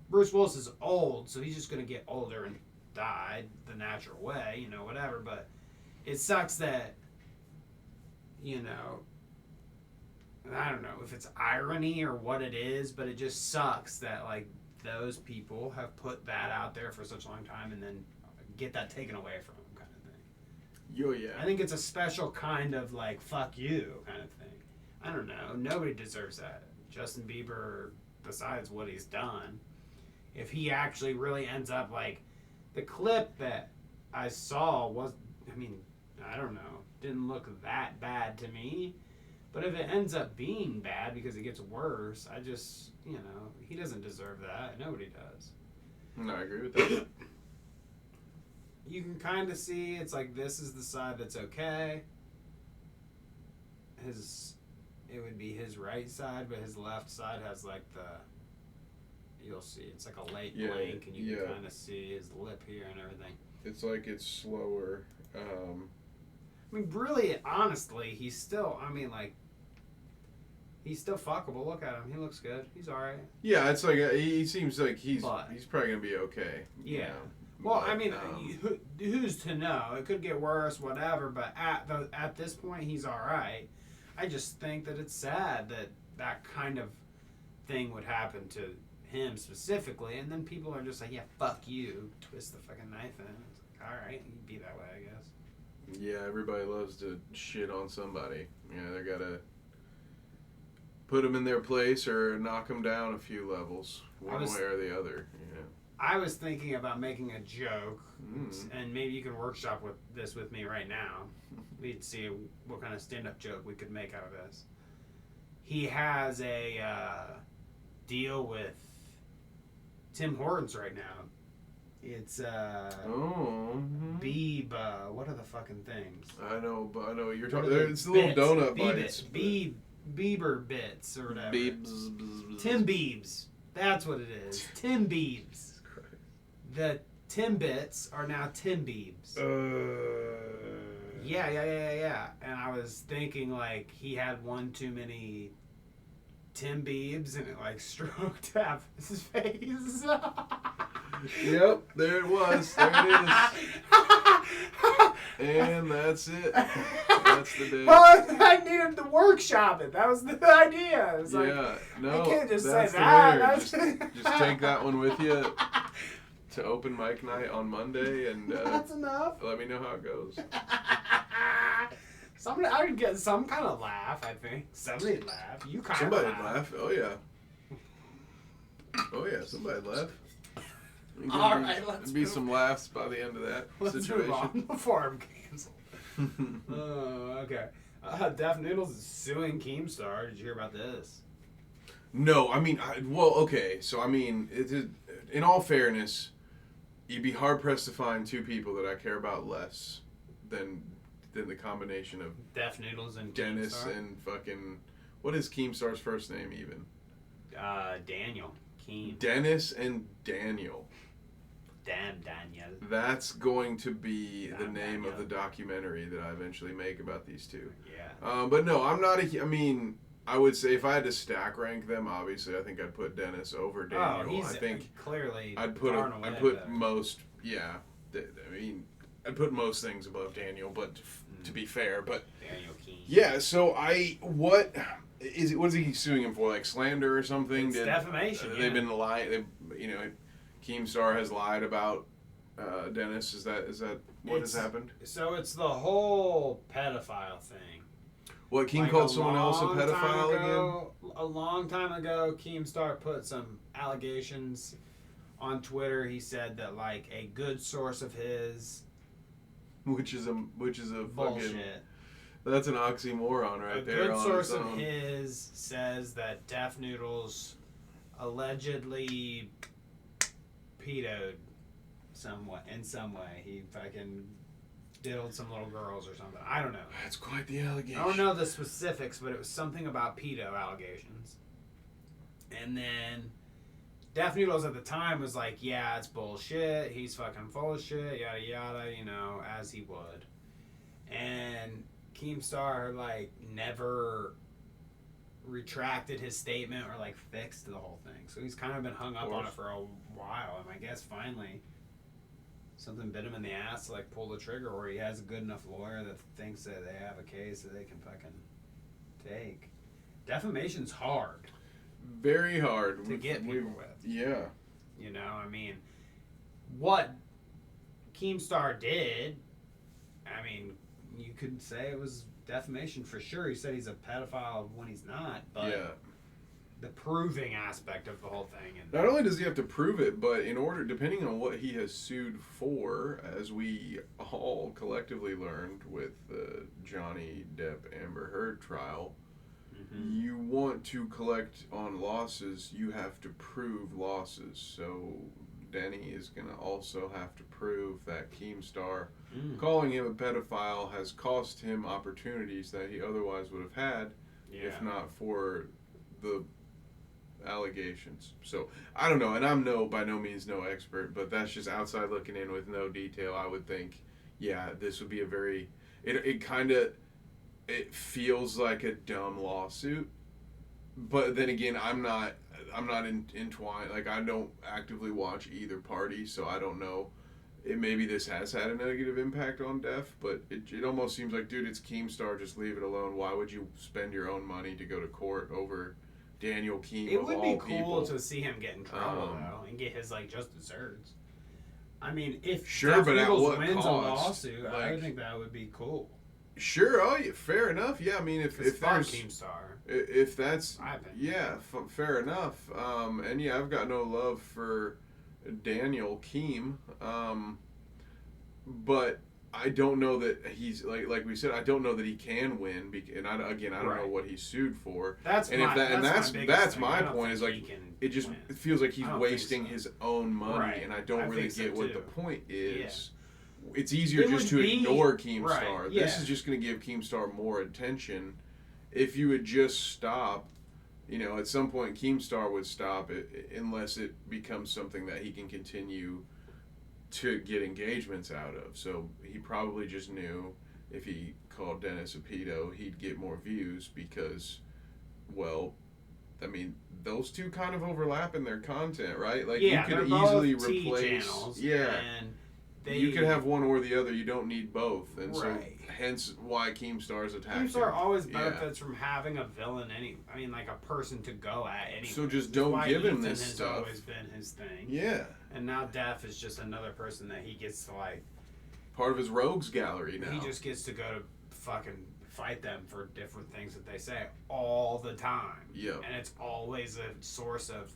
Bruce Willis is old, so he's just going to get older and die the natural way, you know, whatever. But it sucks that, you know, I don't know if it's irony or what it is, but it just sucks that, like, those people have put that out there for such a long time and then get that taken away from them kind of thing. Yo, yeah. I think it's a special kind of, like, fuck you kind of thing. I don't know. Nobody deserves that. Justin Bieber, besides what he's done, if he actually really ends up, like, the clip that I saw was, I mean, I don't know, didn't look that bad to me. But if it ends up being bad because it gets worse, I just, you know, he doesn't deserve that. Nobody does. No, I agree with that. You can kind of see it's like this is the side that's okay. It would be his right side, but his left side has like you'll see, it's like a late blank, and you can kind of see his lip here and everything. It's like it's slower. I mean, really, honestly, he's still, I mean, like, he's still fuckable. Look at him. He looks good. He's all right. Yeah, it's like he seems like he's probably going to be okay. Yeah. You know? Well, I mean, who's to know? It could get worse, whatever, but at this point, he's all right. I just think that it's sad that that kind of thing would happen to him specifically, and then people are just like, yeah, fuck you. Twist the fucking knife in. It's like, all right, you can be that way, I guess. Yeah, everybody loves to shit on somebody. You know, they gotta put them in their place or knock them down a few levels, one way or the other. You know. I was thinking about making a joke, and maybe you can workshop this with me right now. We'd see what kind of stand-up joke we could make out of this. He has a deal with Tim Hortons right now. It's Beeb. What are the fucking things? I know what you're talking. It's the little donut bites. Bieber bits or whatever. Beebs. Tim Biebs. That's what it is. Tim Biebs. The Timbits are now Tim Biebs. Yeah. And I was thinking like he had one too many Tim Biebs and it like stroked half his face. Yep, there it was. There it is. And that's it. That's the day. Well, I needed to workshop it. That was the idea. It was no, I can't just say that's that. Just take that one with you to open mic night on Monday, and that's enough. Let me know how it goes. I would get some kind of laugh. I think somebody'd laugh. You kind of laugh. Oh yeah, somebody'd laugh. All right, let's be some laughs by the end of that situation. Move on before I'm canceled. Okay. Def Noodles is suing Keemstar. Did you hear about this? No, I mean, okay. So, I mean, in all fairness, you'd be hard-pressed to find two people that I care about less than the combination of Def Noodles and Dennis Keemstar? And fucking... What is Keemstar's first name, even? Daniel. Keem. Dennis and Daniel. Damn, Daniel. That's going to be the name of the documentary that I eventually make about these two. Yeah. But no, I'm not I mean, I would say if I had to stack rank them, obviously I think I'd put Dennis over Daniel. Oh, he's I think clearly I'd put most. Yeah, I mean, I'd put most things above Daniel, but to be fair, but Daniel Keem. Yeah. So what is he suing him for? Like slander or something? It's defamation. They've been lying. Keemstar has lied about Dennis. Is that what has happened? So it's the whole pedophile thing. What, Keem called someone else a pedophile again? A long time ago, Keemstar put some allegations on Twitter. He said that like a good source of his, which is a bullshit. fucking, that's an oxymoron right there. A good source of his says that Def Noodles allegedly pedoed in some way. He fucking diddled some little girls or something. I don't know. That's quite the allegation. I don't know the specifics, but it was something about pedo allegations. And then Def Noodles at the time was like, yeah, it's bullshit. He's fucking full of shit, yada yada, as he would. And Keemstar like never retracted his statement or like fixed the whole thing. So he's kind of been hung up on it for a while, and I guess finally something bit him in the ass to like pull the trigger, or he has a good enough lawyer that thinks that they have a case that they can fucking take. Defamation's hard. Very hard to get people with. Yeah. You know, I mean, what Keemstar did, I mean, you could say it was defamation for sure. He said he's a pedophile when he's not, but yeah. The proving aspect of the whole thing. And not only does he have to prove it, but in order, depending on what he has sued for, as we all collectively learned with the Johnny Depp Amber Heard trial, you want to collect on losses, you have to prove losses. So Denny is going to also have to prove that Keemstar calling him a pedophile has cost him opportunities that he otherwise would have had if not for the allegations. So I don't know, and I'm by no means no expert, but that's just outside looking in with no detail. I would think, this would be a very it feels like a dumb lawsuit, but then again, I'm not entwined. Like, I don't actively watch either party, so I don't know. Maybe this has had a negative impact on Def, but it almost seems like, dude, it's Keemstar, just leave it alone. Why would you spend your own money to go to court over Daniel Keem? It would be cool people? To see him get in trouble though, and get his like just desserts. I mean, if sure, but at what wins cost? A lawsuit, like, I think that would be cool. Sure. Oh, yeah, fair enough. Yeah, I mean, if there's Keemstar, if that's fair enough. And yeah, I've got no love for Daniel Keem, but I don't know that he's like we said. I don't know that he can win. And I don't know what he's sued for. That's my point. Is like it just it feels like he's wasting his own money, and I don't really get what the point is. Yeah. It's easier just to ignore Keemstar. Right, this is just going to give Keemstar more attention. If you would just stop, at some point Keemstar would stop it unless it becomes something that he can continue to get engagements out of. So he probably just knew if he called Dennis a pedo, he'd get more views because, well, I mean, those two kind of overlap in their content, right? Like you could easily replace. Channels, and you can have one or the other. You don't need both, and so hence why Keemstar's attacking. Keemstar always benefits from having a villain. Like a person to go at. Anyway. So just don't give him this stuff. Has always been his thing. Yeah. And now Def is just another person that he gets to like. Part of his rogues gallery now. He just gets to go to fucking fight them for different things that they say all the time. Yeah. And it's always a source of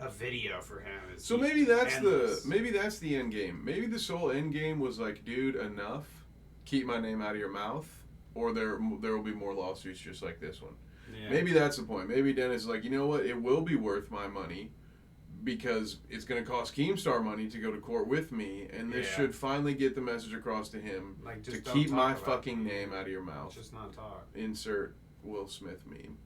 a video for him. So maybe that's the end game. Maybe the sole end game was like, dude, enough. Keep my name out of your mouth, or there will be more lawsuits just like this one. Yeah. Maybe that's the point. Maybe Dennis is like, you know what? It will be worth my money because it's going to cost Keemstar money to go to court with me, and this should finally get the message across to him to keep my fucking name out of your mouth. Just not talk. Insert Will Smith meme.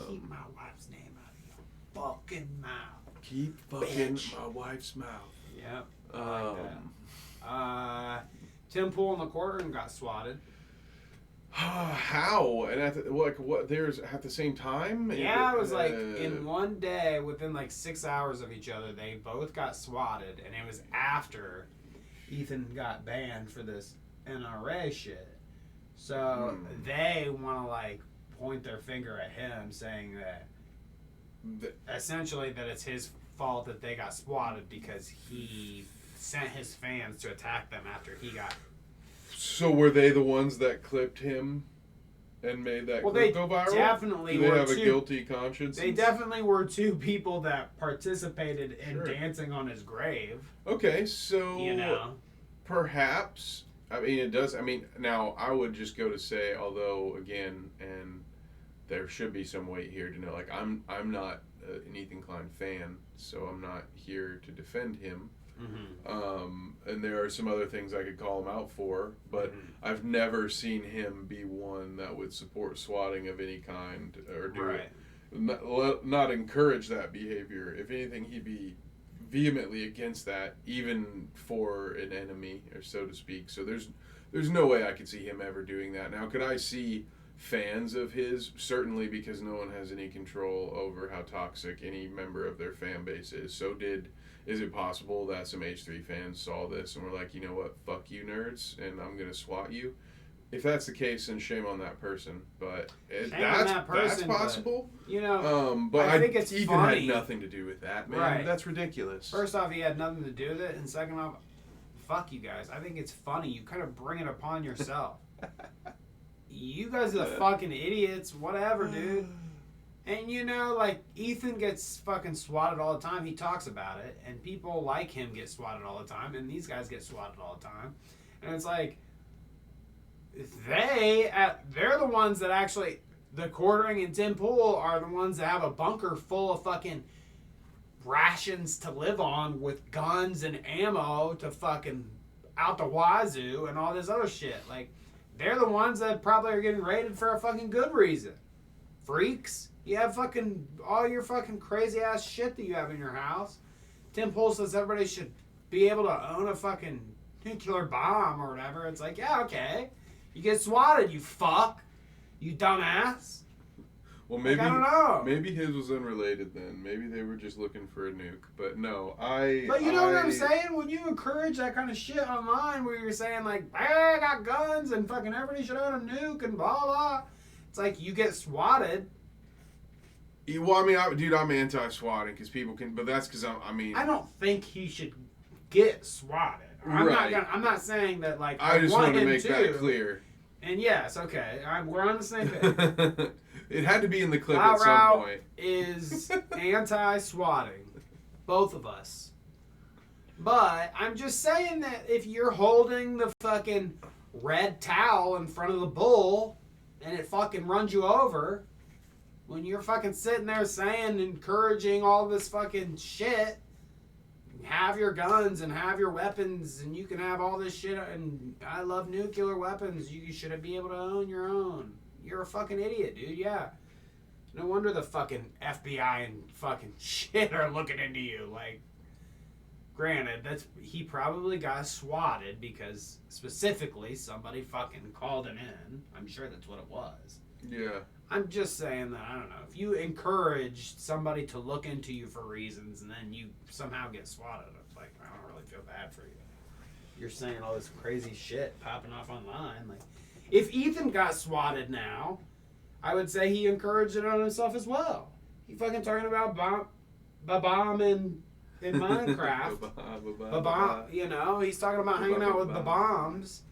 Keep my wife's name out of your fucking mouth. Keep fucking my wife's mouth. Yep. I like that. Tim Pool in the courtroom got swatted. How? And what? There's at the same time? Yeah, it was like in one day, within like 6 hours of each other, they both got swatted, and it was after Ethan got banned for this NRA shit. So they want to like point their finger at him, saying that essentially that it's his fault that they got swatted because he sent his fans to attack them after he got. So were they the ones that clipped him and made that clip go viral? Definitely. Do they have a guilty conscience? They definitely were two people that participated in dancing on his grave. Okay, so perhaps. I mean, it does. I mean, now I would just go to say, although again, and there should be some weight here to know, like I'm not an Ethan Klein fan, so I'm not here to defend him. And there are some other things I could call him out for, but I've never seen him be one that would support swatting of any kind or do it. Not encourage that behavior. If anything, he'd be vehemently against that, even for an enemy, or so to speak. So there's there's no way I could see him ever doing that. Now, could I see fans of his? Certainly, because no one has any control over how toxic any member of their fan base is. So is it possible that some H3 fans saw this and were like, you know what, fuck you nerds, and I'm going to swat you? If that's the case, then shame on that person. But that's possible. But, you know, but I think it's Ethan funny. had nothing to do with that, man. Right. That's ridiculous. First off, he had nothing to do with it, and second off, fuck you guys. I think it's funny. You kind of bring it upon yourself. You guys are the fucking idiots. Whatever, dude. And you know, like, Ethan gets fucking swatted all the time. He talks about it, and people like him get swatted all the time, and these guys get swatted all the time. And it's like, they're the ones that actually, the Quartering and Tim Pool are the ones that have a bunker full of fucking rations to live on with guns and ammo to fucking out the wazoo and all this other shit. Like, they're the ones that probably are getting raided for a fucking good reason. Freaks. You have fucking all your fucking crazy ass shit that you have in your house. Tim Pool says everybody should be able to own a fucking nuclear bomb or whatever. It's like, yeah, okay. You get swatted, you fuck. You dumbass. Well, maybe like, I don't know. Maybe his was unrelated then. Maybe they were just looking for a nuke. But no, But you know what I'm saying? When you encourage that kind of shit online where you're saying like, hey, I got guns and fucking everybody should own a nuke and blah, blah. It's like you get swatted. Well, I mean, dude, I'm anti-swatting because people can, but that's because I don't think he should get swatted. I'm not saying that like I just want wanted to him make that clear. And yes, okay, we're on the same page. It had to be in the clip Clout at some point. Is anti-swatting, both of us. But I'm just saying that if you're holding the fucking red towel in front of the bull and it fucking runs you over, when you're fucking sitting there saying, encouraging all this fucking shit, have your guns and have your weapons and you can have all this shit and I love nuclear weapons, you should be able to own your own. You're a fucking idiot, dude, yeah. No wonder the fucking FBI and fucking shit are looking into you. Like, granted, he probably got swatted because specifically somebody fucking called him in. I'm sure that's what it was. Yeah. I'm just saying that, I don't know, if you encourage somebody to look into you for reasons and then you somehow get swatted, it's like, I don't really feel bad for you. You're saying all this crazy shit popping off online. Like, if Ethan got swatted now, I would say he encouraged it on himself as well. He fucking talking about bomb in Minecraft. Bomb, you know, he's talking about hanging out with the bombs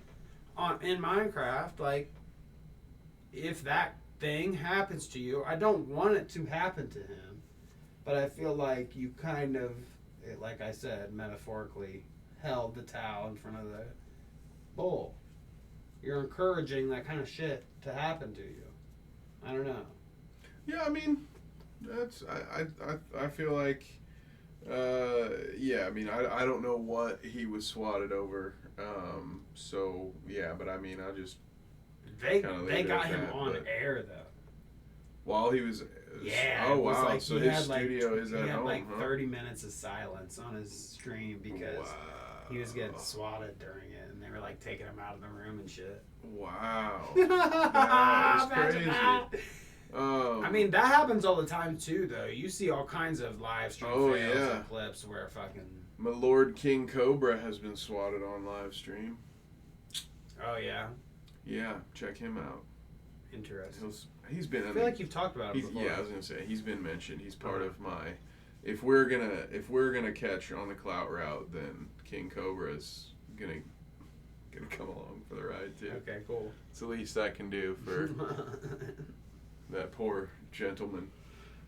in Minecraft. Like, if that thing happens to you, I don't want it to happen to him, but I feel like you kind of, like I said, metaphorically held the towel in front of the bull. You're encouraging that kind of shit to happen to you. I don't know. Yeah, I mean, that's I feel like, yeah. I mean, I don't know what he was swatted over. So yeah, but I mean, I just they got him on air though. While he was. Yeah. Oh wow! Like so his studio is at home. He had like huh? 30 minutes of silence on his stream because he was getting swatted during it, and they were like taking him out of the room and shit. Wow. That is crazy. I mean, that happens all the time too, though. You see all kinds of live stream fails yeah. and clips where fucking. My Lord King Cobra has been swatted on live stream. Oh yeah. Yeah, check him out. Interesting. He's been. I feel like you've talked about him before. Yeah, I was gonna say he's been mentioned. He's part of my. If we're gonna catch on the Clout route, then King Cobra is gonna come along for the ride too. Okay, cool. It's the least I can do for that poor gentleman.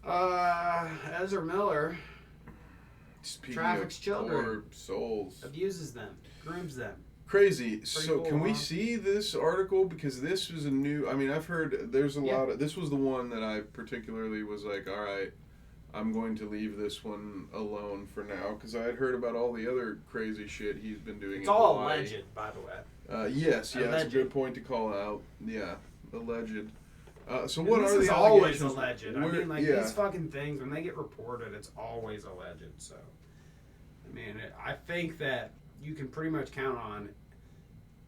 Ezra Miller. Speaking traffics of children. poor souls. Abuses them. Grooms them. Crazy. Pretty So cool, can we huh? see this article? Because this was a new, I mean, I've heard there's a lot of, this was the one that I particularly was like, all right, I'm going to leave this one alone for now. Because I had heard about all the other crazy shit he's been doing. It's all alleged, by the way. Yes, Alleged. that's a good point to call out. Yeah, alleged. So And what this are is the always allegations? alleged. I mean, like, these fucking things, when they get reported, it's always alleged. So, I mean, I think that you can pretty much count on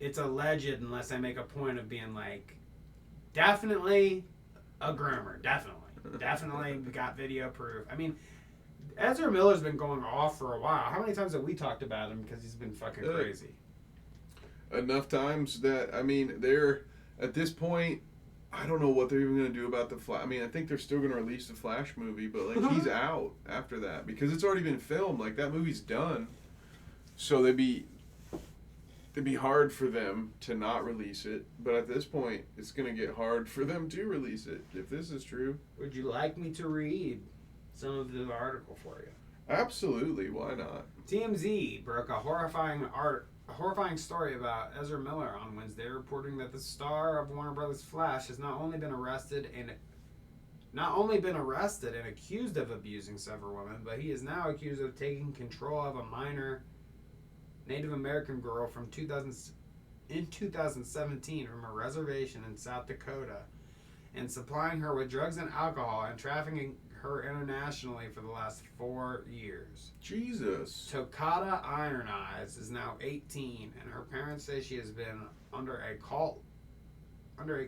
it's alleged unless I make a point of being like, definitely a groomer. Definitely got video proof. I mean, Ezra Miller's been going off for a while. How many times have we talked about him because he's been fucking crazy? Enough times that, I mean, they're, at this point, I don't know what they're even going to do about the Flash. I mean, I think they're still going to release the Flash movie, but, like, he's out after that because it's already been filmed. Like, that movie's done. So it'd be hard for them to not release it. But at this point, it's going to get hard for them to release it, if this is true. Would you like me to read some of the article for you? Absolutely. Why not? TMZ broke a horrifying story about Ezra Miller on Wednesday, reporting that the star of Warner Brothers' Flash has not only been arrested and accused of abusing several women, but he is now accused of taking control of a minor Native American girl in 2017 from a reservation in South Dakota, and supplying her with drugs and alcohol and trafficking her internationally for the last 4 years. Jesus. Tokata Iron Eyes is now 18, and her parents say she has been under a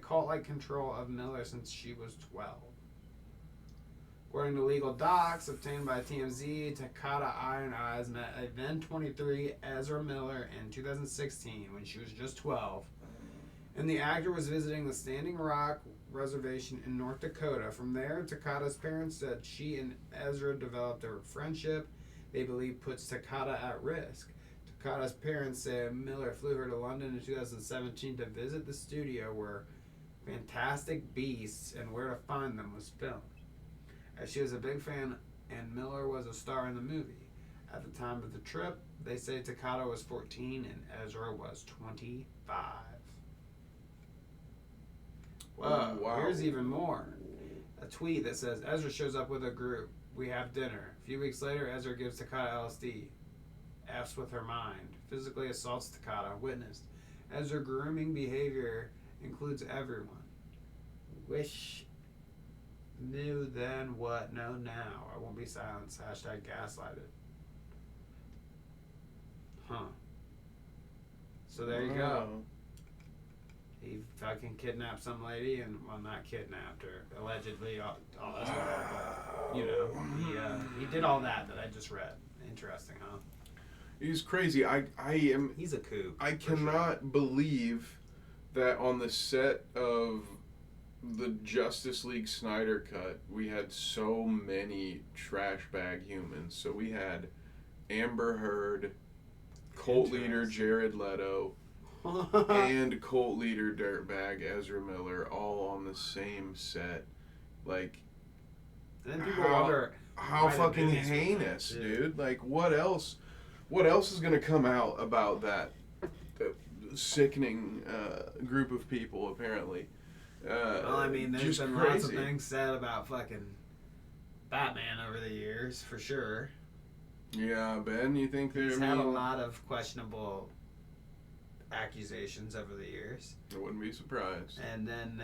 cult-like control of Miller since she was 12. According to legal docs obtained by TMZ, Tokata Iron Eyes met a then 23 Ezra Miller in 2016 when she was just 12, and the actor was visiting the Standing Rock Reservation in North Dakota. From there, Tokata's parents said she and Ezra developed a friendship they believe puts Tokata at risk. Tokata's parents say Miller flew her to London in 2017 to visit the studio where Fantastic Beasts and Where to Find Them was filmed, as she was a big fan and Miller was a star in the movie. At the time of the trip, they say Tokata was 14 and Ezra was 25. Whoa, wow. Here's even more. A tweet that says, Ezra shows up with a group. We have dinner. A few weeks later, Ezra gives Tokata LSD. F's with her mind. Physically assaults Tokata. Witnessed. Ezra grooming behavior includes everyone. Wish knew then what know now. I won't be silenced. Hashtag gaslighted. Huh. So there you go. He fucking kidnapped some lady and, well, not kidnapped her, allegedly, all this stuff, but, you know, he did all that I just read. Interesting, huh? He's crazy. He's a kook. I cannot believe that on the set of the Justice League Snyder Cut, we had so many trash bag humans. So we had Amber Heard, cult leader Jared Leto, and cult leader dirtbag Ezra Miller all on the same set. Like, and then people wonder how fucking heinous, dude. Like, what else is gonna come out about that sickening group of people? Apparently. Well, I mean, there's been lots of things said about fucking Batman over the years, for sure. Yeah, Ben, you think he's had a lot of questionable accusations over the years. I wouldn't be surprised. And then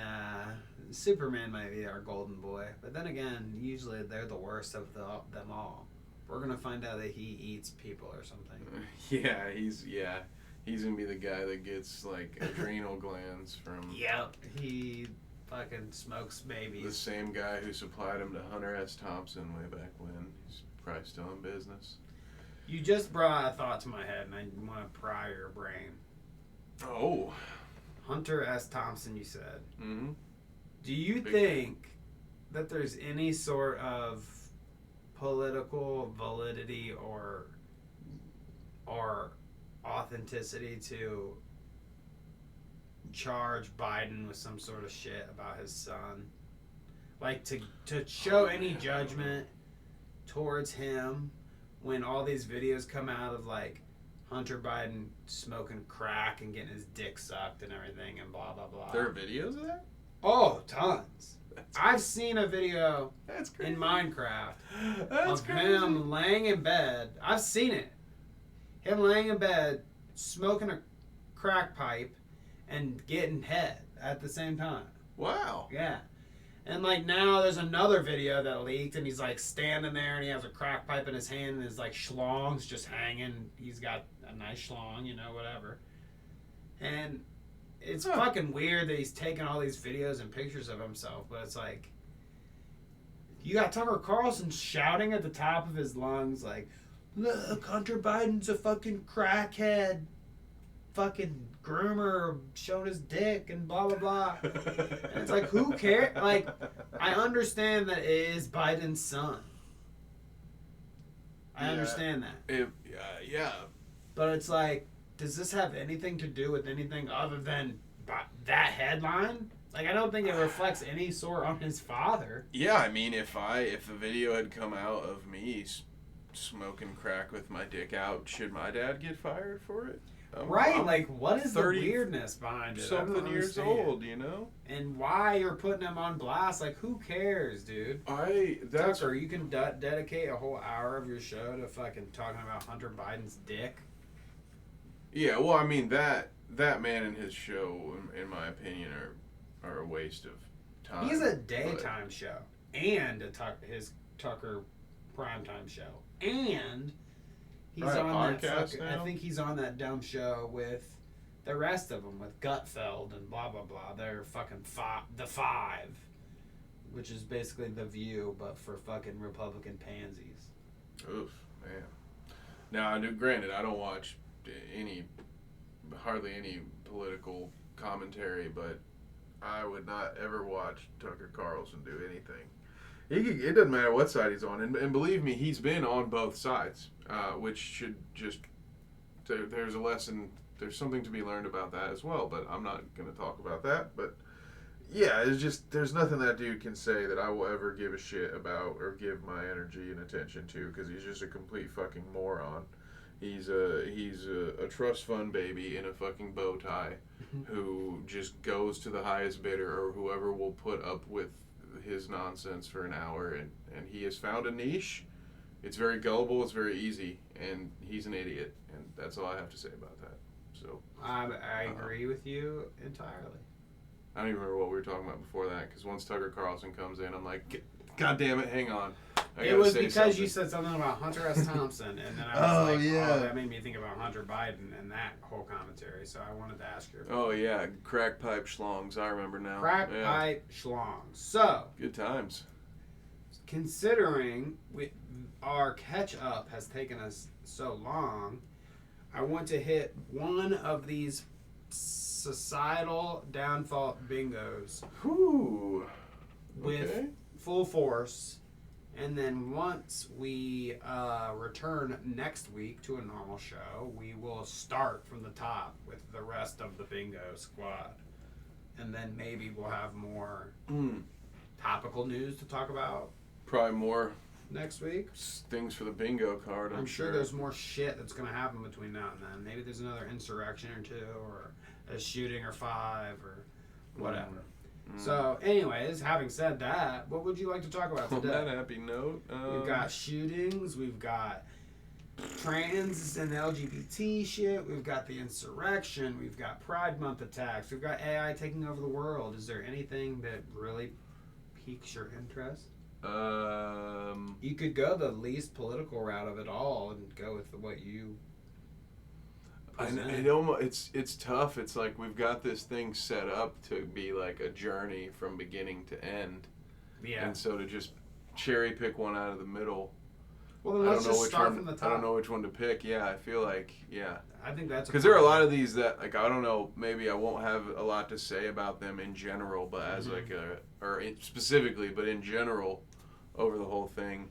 Superman might be our golden boy, but then again, usually they're the worst of them all. We're gonna find out that he eats people or something. Yeah, he's gonna be the guy that gets like adrenal glands from. Yep, he fucking smokes babies. The same guy who supplied him to Hunter S. Thompson way back when. He's probably still in business. You just brought a thought to my head, and I want to pry your brain. Oh. Hunter S. Thompson, you said. Mm-hmm. Do you think that there's any sort of political validity or authenticity to charge Biden with some sort of shit about his son? Like, to show any judgment towards him when all these videos come out of, like, Hunter Biden smoking crack and getting his dick sucked and everything and blah, blah, blah. There are videos of that? Oh, tons. I've seen a video in Minecraft of him laying in bed. I've seen it. Him laying in bed, smoking a crack pipe, and getting head at the same time. Wow. Yeah. And, like, now there's another video that leaked, and he's, like, standing there, and he has a crack pipe in his hand, and his, like, schlong's just hanging. He's got a nice schlong, you know, whatever. And it's fucking weird that he's taking all these videos and pictures of himself, but it's like, you got Tucker Carlson shouting at the top of his lungs like, look, Hunter Biden's a fucking crackhead, fucking groomer showing his dick and blah blah blah. And it's like, who cares? Like, I understand that it is Biden's son. I understand that. Yeah. But it's like, does this have anything to do with anything other than that headline? Like, I don't think it reflects any sort on his father. Yeah, I mean, if the video had come out of me smoking crack with my dick out, should my dad get fired for it? Right, like, what is the weirdness behind it? Something years old, you know? And why you're putting him on blast, like, who cares, dude? Tucker, you can dedicate a whole hour of your show to fucking talking about Hunter Biden's dick? Yeah, well, I mean, that man and his show, in my opinion, are a waste of time. He's a daytime show and his Tucker primetime show, and he's on that. I think he's on that dumb show with the rest of them, with Gutfeld and blah blah blah. They're fucking the Five, which is basically The View, but for fucking Republican pansies. Oof, man. Now, granted, I don't watch hardly any political commentary, but I would not ever watch Tucker Carlson do anything. It doesn't matter what side he's on, and believe me, he's been on both sides, which should just there's a lesson. There's something to be learned about that as well, but I'm not going to talk about that. But yeah, it's just there's nothing that dude can say that I will ever give a shit about or give my energy and attention to, because he's just a complete fucking moron. He's a trust fund baby in a fucking bow tie who just goes to the highest bidder or whoever will put up with his nonsense for an hour, and he has found a niche. It's very gullible, it's very easy, and he's an idiot, and that's all I have to say about that. So I agree with you entirely. I don't even remember what we were talking about before that, because once Tucker Carlson comes in, I'm like, God damn it, hang on. It was because you said something about Hunter S. Thompson, and then I was that made me think about Hunter Biden and that whole commentary, so I wanted to ask you. Oh, yeah, crack pipe schlongs, I remember now. Crack pipe schlongs. So, good times. Considering our catch-up has taken us so long, I want to hit one of these societal downfall bingos with full force. And then once we return next week to a normal show, we will start from the top with the rest of the bingo squad. And then maybe we'll have more topical news to talk about. Probably more next week. Things for the bingo card, I'm sure there's more shit that's going to happen between now and then. Maybe there's another insurrection or two, or a shooting or 5, or whatever. So, anyways, having said that, what would you like to talk about today? On that happy note, we've got shootings, we've got trans and LGBT shit, we've got the insurrection, we've got Pride Month attacks, we've got AI taking over the world. Is there anything that really piques your interest? You could go the least political route of it all and go with what you it's tough. It's like we've got this thing set up to be like a journey from beginning to end. Yeah. And so to just cherry pick one out of the middle. Well, then let's just start from the top. I don't know which one to pick. Yeah, I feel like, I think that's because there are a lot of these that, like, I don't know, maybe I won't have a lot to say about them in general, but as specifically, but in general, over the whole thing,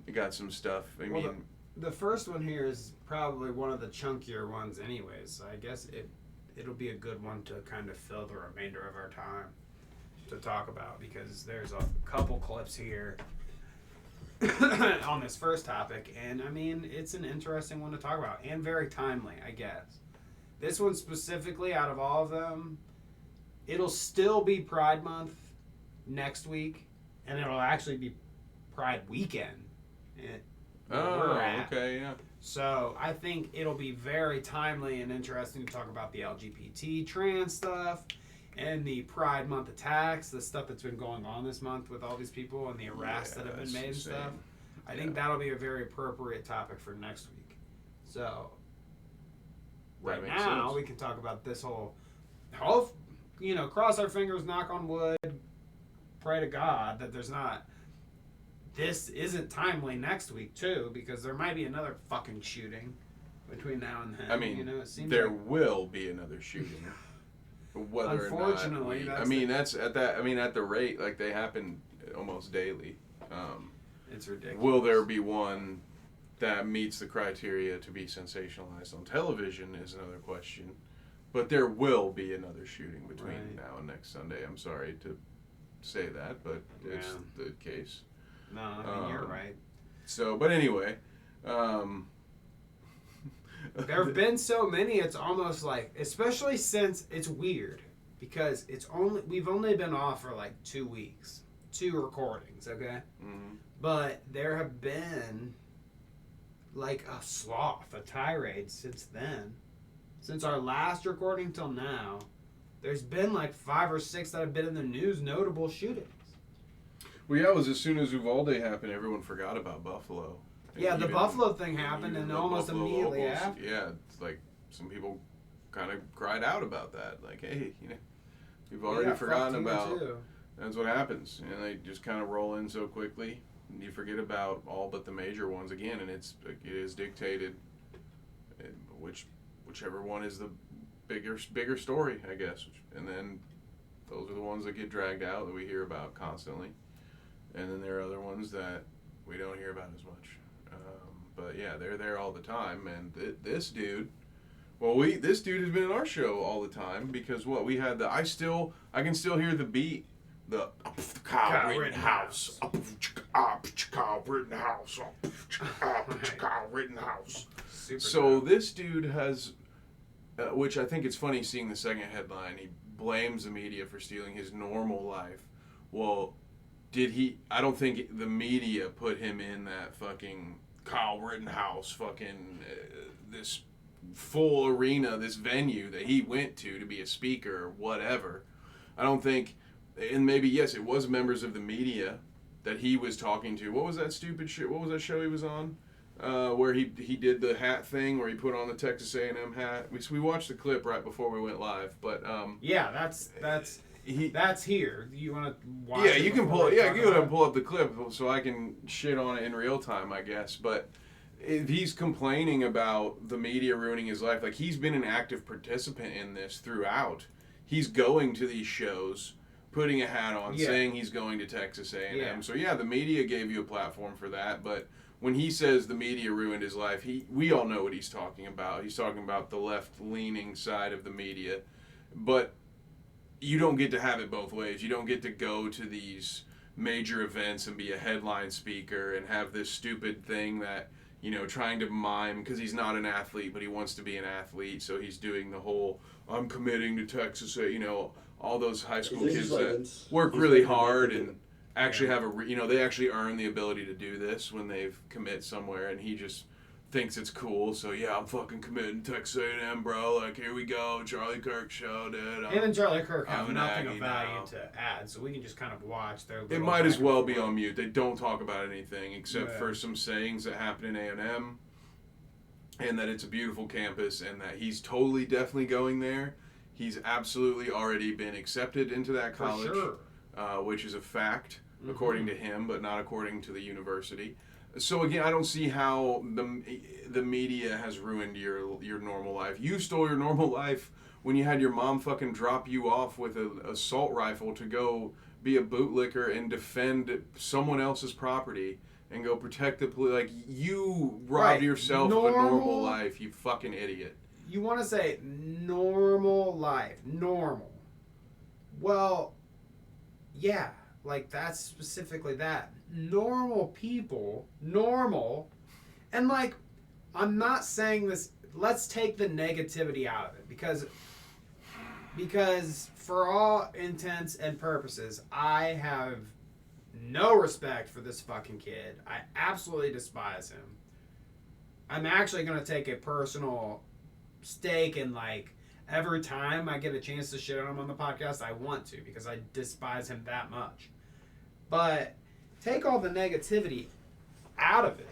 you got some stuff. I mean, the first one here is probably one of the chunkier ones anyways, so I guess it'll be a good one to kind of fill the remainder of our time to talk about, because there's a couple clips here on this first topic, and I mean, it's an interesting one to talk about, and very timely, I guess. This one specifically, out of all of them, it'll still be Pride Month next week, and it'll actually be Pride weekend. Okay, yeah. So I think it'll be very timely and interesting to talk about the LGBT trans stuff and the Pride Month attacks, the stuff that's been going on this month with all these people and the arrests that have been made and stuff. I think that'll be a very appropriate topic for next week. So right now we can talk about this whole, cross our fingers, knock on wood, pray to God that there's not. This isn't timely next week too, because there might be another fucking shooting between now and then. I mean, it seems there will be another shooting. Whether unfortunately, or not, that's at the rate, like, they happen almost daily. It's ridiculous. Will there be one that meets the criteria to be sensationalized on television is another question. But there will be another shooting between now and next Sunday. I'm sorry to say that, but it's the case. No, I mean, you're right. So, but anyway, there have been so many. It's almost like, especially since it's weird because we've only been off for like 2 weeks, 2 recordings, okay. Mm-hmm. But there have been like a tirade since then, since our last recording till now. There's been like 5 or 6 that have been in the news, notable shootings. Well, yeah, it was as soon as Uvalde happened, everyone forgot about Buffalo. Yeah, the Buffalo thing happened, and almost immediately after. Yeah, it's like some people kind of cried out about that. Like, hey, we've already forgotten about. That's what happens. They just kind of roll in so quickly, and you forget about all but the major ones again, and it is dictated, whichever one is the bigger story, I guess. And then those are the ones that get dragged out that we hear about constantly. And then there are other ones that we don't hear about as much. But yeah, they're there all the time. And this dude, this dude has been in our show all the time because we had I can still hear the beat. The Kyle Rittenhouse. Kyle Rittenhouse. Kyle Rittenhouse. So this dude has, which I think it's funny seeing the second headline, he blames the media for stealing his normal life. Well, did he? I don't think the media put him in that fucking Kyle Rittenhouse fucking this full arena, this venue that he went to be a speaker or whatever. I don't think, and maybe yes, it was members of the media that he was talking to. What was that stupid shit? What was that show he was on? Where he did the hat thing, where he put on the Texas A&M hat. We watched the clip right before we went live, but yeah, that's here. You want to watch? Yeah, you can pull. Yeah, go ahead and pull up the clip so I can shit on it in real time, I guess. But if he's complaining about the media ruining his life, like he's been an active participant in this throughout. He's going to these shows, putting a hat on, saying he's going to Texas A&M. Yeah. So yeah, the media gave you a platform for that, but when he says the media ruined his life, we all know what he's talking about. He's talking about the left-leaning side of the media. But you don't get to have it both ways. You don't get to go to these major events and be a headline speaker and have this stupid thing that, trying to mime, because he's not an athlete, but he wants to be an athlete, so he's doing the whole, I'm committing to Texas, all those high school kids that work really hard and actually have they actually earn the ability to do this when they've commit somewhere, and he just thinks it's cool. So yeah, I'm fucking committing Texas A&M, bro. Like, here we go, Charlie Kirk show, dude. Him and Charlie Kirk have nothing of value to add, so we can just kind of watch their. It might as well be on mute. They don't talk about anything except for some sayings that happen in A&M, and that it's a beautiful campus, and that he's totally, definitely going there. He's absolutely already been accepted into that college, for sure. Which is a fact, according to him, but not according to the university. So again, I don't see how the media has ruined your normal life. You stole your normal life when you had your mom fucking drop you off with an assault rifle to go be a bootlicker and defend someone else's property and go protect the police. Like, you robbed yourself of a normal life, you fucking idiot. You want to say normal life. Normal. Well, yeah, like that's specifically that. Normal people, and like, I'm not saying this, let's take the negativity out of it, because for all intents and purposes, I have no respect for this fucking kid. I absolutely despise him. I'm actually going to take a personal stake in, like, every time I get a chance to shit on him on the podcast, I want to, because I despise him that much. But take all the negativity out of it.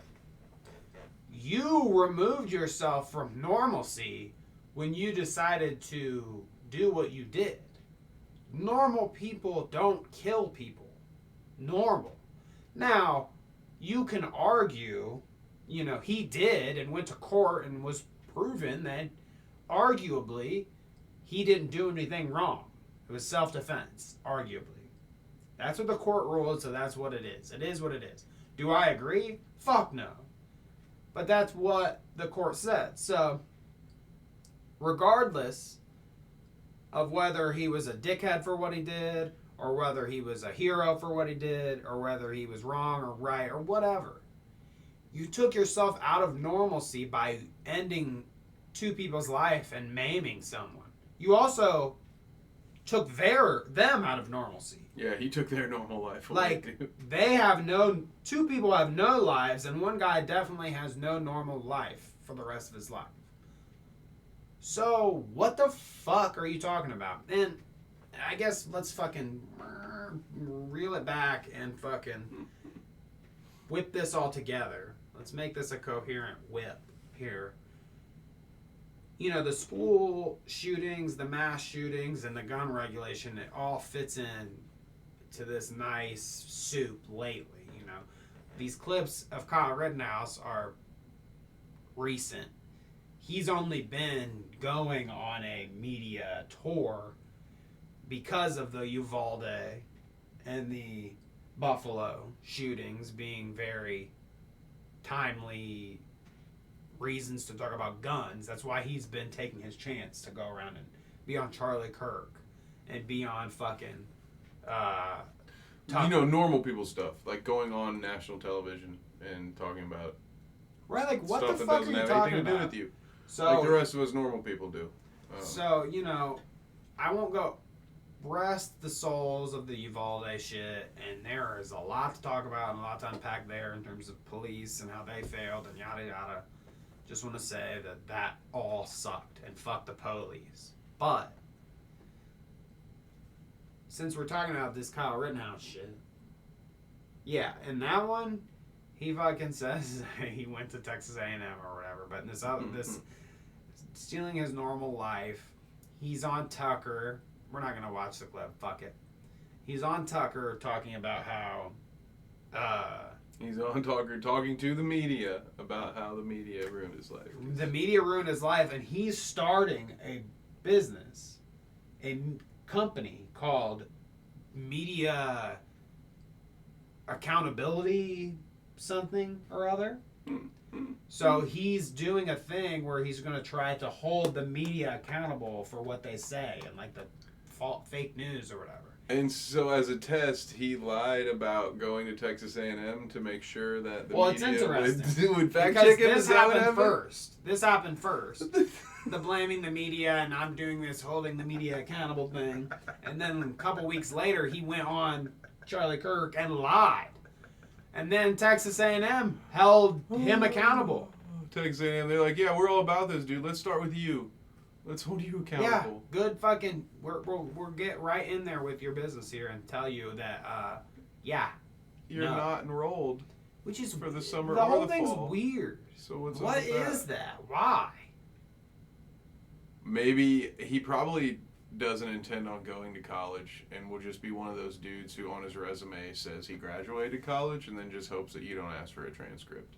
You removed yourself from normalcy when you decided to do what you did. Normal people don't kill people. Normal. Now, you can argue, he did and went to court and was proven that arguably he didn't do anything wrong. It was self-defense, arguably. That's what the court ruled, so that's what it is. It is what it is. Do I agree? Fuck no. But that's what the court said. So, regardless of whether he was a dickhead for what he did, or whether he was a hero for what he did, or whether he was wrong or right, or whatever, you took yourself out of normalcy by ending two people's life and maiming someone. You also took them out of normalcy. Yeah, he took their normal life away. Like, two people have no lives, and one guy definitely has no normal life for the rest of his life. So, what the fuck are you talking about? And I guess let's fucking reel it back and fucking whip this all together. Let's make this a coherent whip here. The school shootings, the mass shootings, and the gun regulation, it all fits in to this nice soup lately, These clips of Kyle Rittenhouse are recent. He's only been going on a media tour because of the Uvalde and the Buffalo shootings being very timely reasons to talk about guns. That's why he's been taking his chance to go around and be on Charlie Kirk and be on fucking normal people stuff, like going on national television and talking about what stuff the that fuck doesn't are you have talking anything to do about? with you. So, like the rest of us normal people do. So, I won't go rest the souls of the Uvalde shit, and there is a lot to talk about and a lot to unpack there in terms of police and how they failed and yada yada. Just want to say that all sucked and fuck the police. But since we're talking about this Kyle Rittenhouse shit, yeah, in that one, he fucking says he went to Texas A&M or whatever. But in this other, this stealing his normal life, he's on Tucker. We're not gonna watch the clip. Fuck it. He's on Tucker talking about how. He's on Tucker talking to the media about how the media ruined his life. The media ruined his life, and he's starting a business, a company called Media Accountability something or other. So he's doing a thing where he's going to try to hold the media accountable for what they say and like the fake news or whatever. And so, as a test, he lied about going to Texas A&M to make sure that the it's media interesting would fact check him. This happened first. This happened first. The blaming the media and I'm doing this holding the media accountable thing. And then a couple weeks later, he went on Charlie Kirk and lied. And then Texas A&M held him accountable. Texas A&M, they're like, yeah, we're all about this, dude. Let's start with you. Let's hold you accountable. Yeah, good fucking. We'll get right in there with your business here and tell you that, you're not enrolled. Which is for the summer. The or whole the thing's fall. weird. So what is that? Why? Maybe he probably doesn't intend on going to college and will just be one of those dudes who on his resume says he graduated college and then just hopes that you don't ask for a transcript.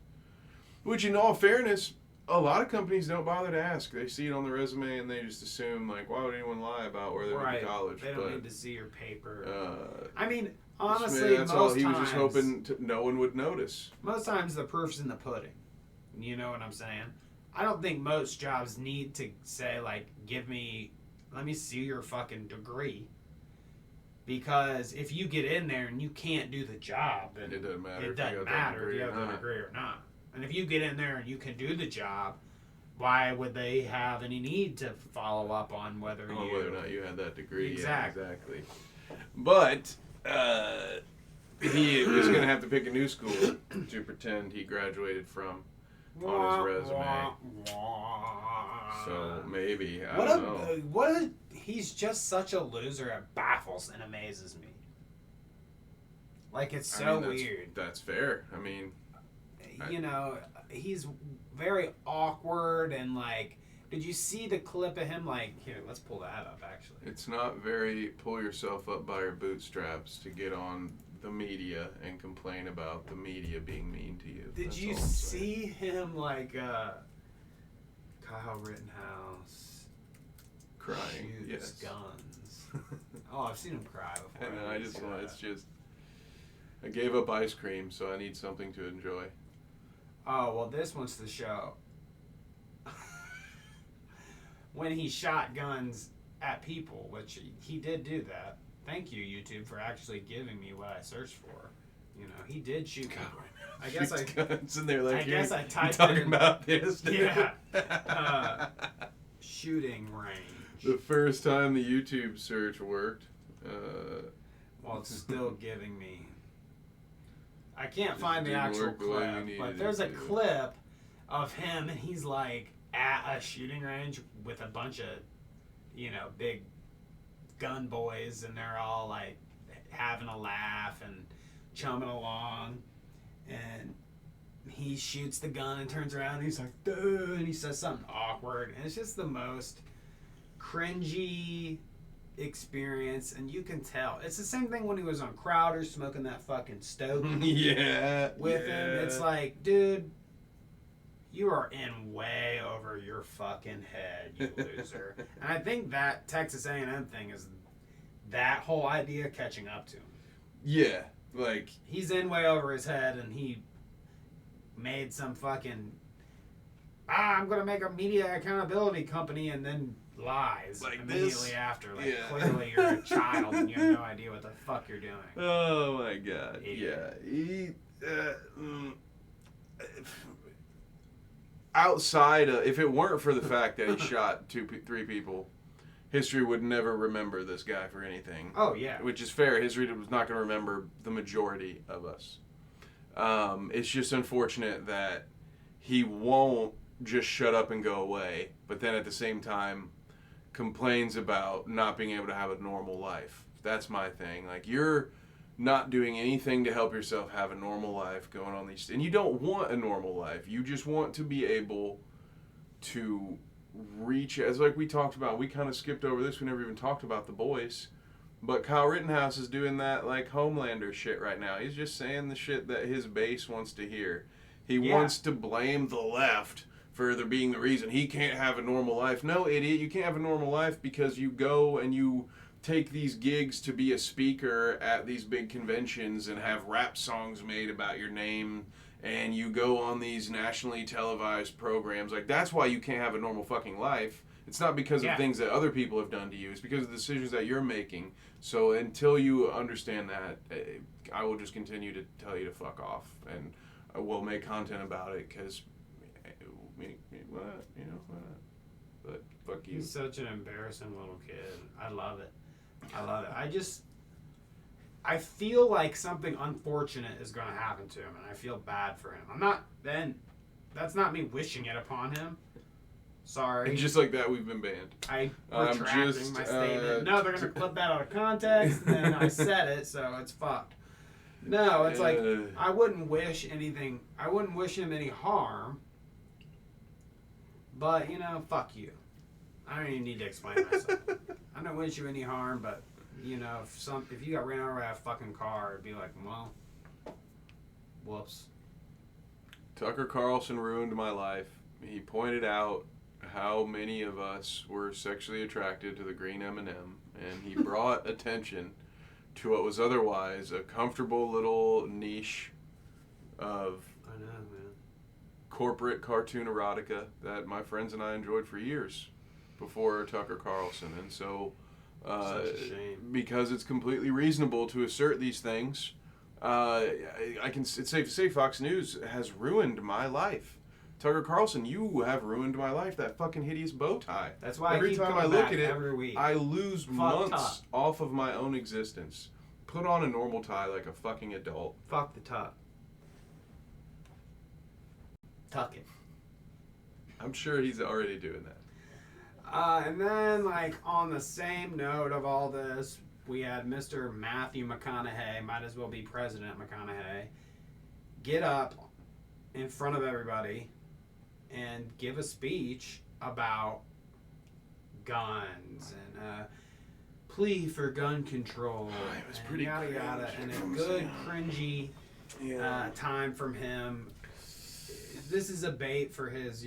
Which, in all fairness, a lot of companies don't bother to ask. They see it on the resume and they just assume, like, why would anyone lie about where they went to college? They don't need to see your paper. I mean, honestly, that's most all. He times, was just hoping no one would notice. Most times the proof's in the pudding. You know what I'm saying? I don't think most jobs need to say, like, let me see your fucking degree. Because if you get in there and you can't do the job, then it doesn't matter. It doesn't matter if you have the degree or not. And if you get in there and you can do the job, why would they have any need to follow up on whether or not you had that degree? Exactly. Yeah, exactly. But he is going to have to pick a new school to pretend he graduated from on his resume. So maybe I don't know. He's just such a loser. It baffles and amazes me. Like, it's so weird. That's fair. I mean, he's very awkward and like Did you see the clip of him? Like, here, let's pull that up. Actually, It's not very pull yourself up by your bootstraps to get on the media and complain about the media being mean to you. did That's you all I'm saying. see him like Kyle Rittenhouse Crying? shoots Yes. guns? Oh, I've seen him cry before. And I just want. that. It's just. I gave up ice cream, so I need something to enjoy. Oh well, this one's the show. When he shot guns at people, which he did do that. Thank you, YouTube, for actually giving me what I searched for. You know, he did shoot people. I guess I guns and they're like, I guess I typed talking in, about this. yeah, shooting range. The first time the YouTube search worked. Well, it's still giving me. I can't It find the didn't actual work the way we clip, needed but it there's a to. clip of him, and he's like at a shooting range with a bunch of, you know, big gun boys, and they're all like having a laugh and chumming along, and he shoots the gun and turns around and he's like, dude, and he says something awkward, and it's just the most cringy experience, and you can tell. It's the same thing when he was on Crowder smoking that fucking stogie Yeah. with him. It's like, dude, you are in way over your fucking head, you loser. And I think that Texas A&M thing is that whole idea catching up to him. Yeah. Like, He's in way over his head, and he made some fucking, I'm going to make a media accountability company, and then lies Like immediately this? after. Like, Yeah. clearly you're a child and you have no idea what the fuck you're doing. oh my god. Idiot. Yeah. Outside of, if it weren't for the fact that he shot three people, history would never remember this guy for anything. Oh, yeah. Which is fair. History was not going to remember the majority of us. It's just unfortunate that he won't just shut up and go away, but then at the same time complains about not being able to have a normal life. That's my thing. Like, you're not doing anything to help yourself have a normal life going on these, and you don't want a normal life. You just want to be able to reach, as like we talked about, we kind of skipped over this, we never even talked about The Boys, but Kyle Rittenhouse is doing that like Homelander shit right now. He's just saying the shit that his base wants to hear. He wants to blame the left for there being the reason he can't have a normal life. No, idiot, you can't have a normal life because you go and you take these gigs to be a speaker at these big conventions and have rap songs made about your name, and you go on these nationally televised programs. Like, that's why you can't have a normal fucking life. It's not because of things that other people have done to you. It's because of the decisions that you're making. So until you understand that, I will just continue to tell you to fuck off, and I will make content about it because, what, you know, but fuck you. He's such an embarrassing little kid. I love it. I feel like something unfortunate is going to happen to him, and I feel bad for him. That's not me wishing it upon him. Sorry. And just like that, we've been banned. I'm retracting my statement. No, they're going to clip that out of context, and then I said it, so it's fucked. No, it's like, I wouldn't wish anything. I wouldn't wish him any harm. But, you know, fuck you. I don't even need to explain myself. I don't wish you any harm, but, you know, if you got ran over by a fucking car, it'd be like, well, whoops. Tucker Carlson ruined my life. He pointed out how many of us were sexually attracted to the green M&M, and he brought attention to what was otherwise a comfortable little niche of I know, man. corporate cartoon erotica that my friends and I enjoyed for years before Tucker Carlson. And so Such a shame. because it's completely reasonable to assert these things, it's safe to say Fox News has ruined my life. Tucker Carlson, you have ruined my life. That fucking hideous bow tie. That's why every I keep time I coming look back at it, every week. I lose Fuck months top. off of my own existence. Put on a normal tie like a fucking adult. Fuck the top. Tuck it. I'm sure he's already doing that. And then, like, on the same note of all this, we had Mr. Matthew McConaughey, might as well be President McConaughey, get up in front of everybody and give a speech about guns and plea for gun control. It was and pretty yada yada, cringe and a from good Sam. cringy time from him. This is a bait for his,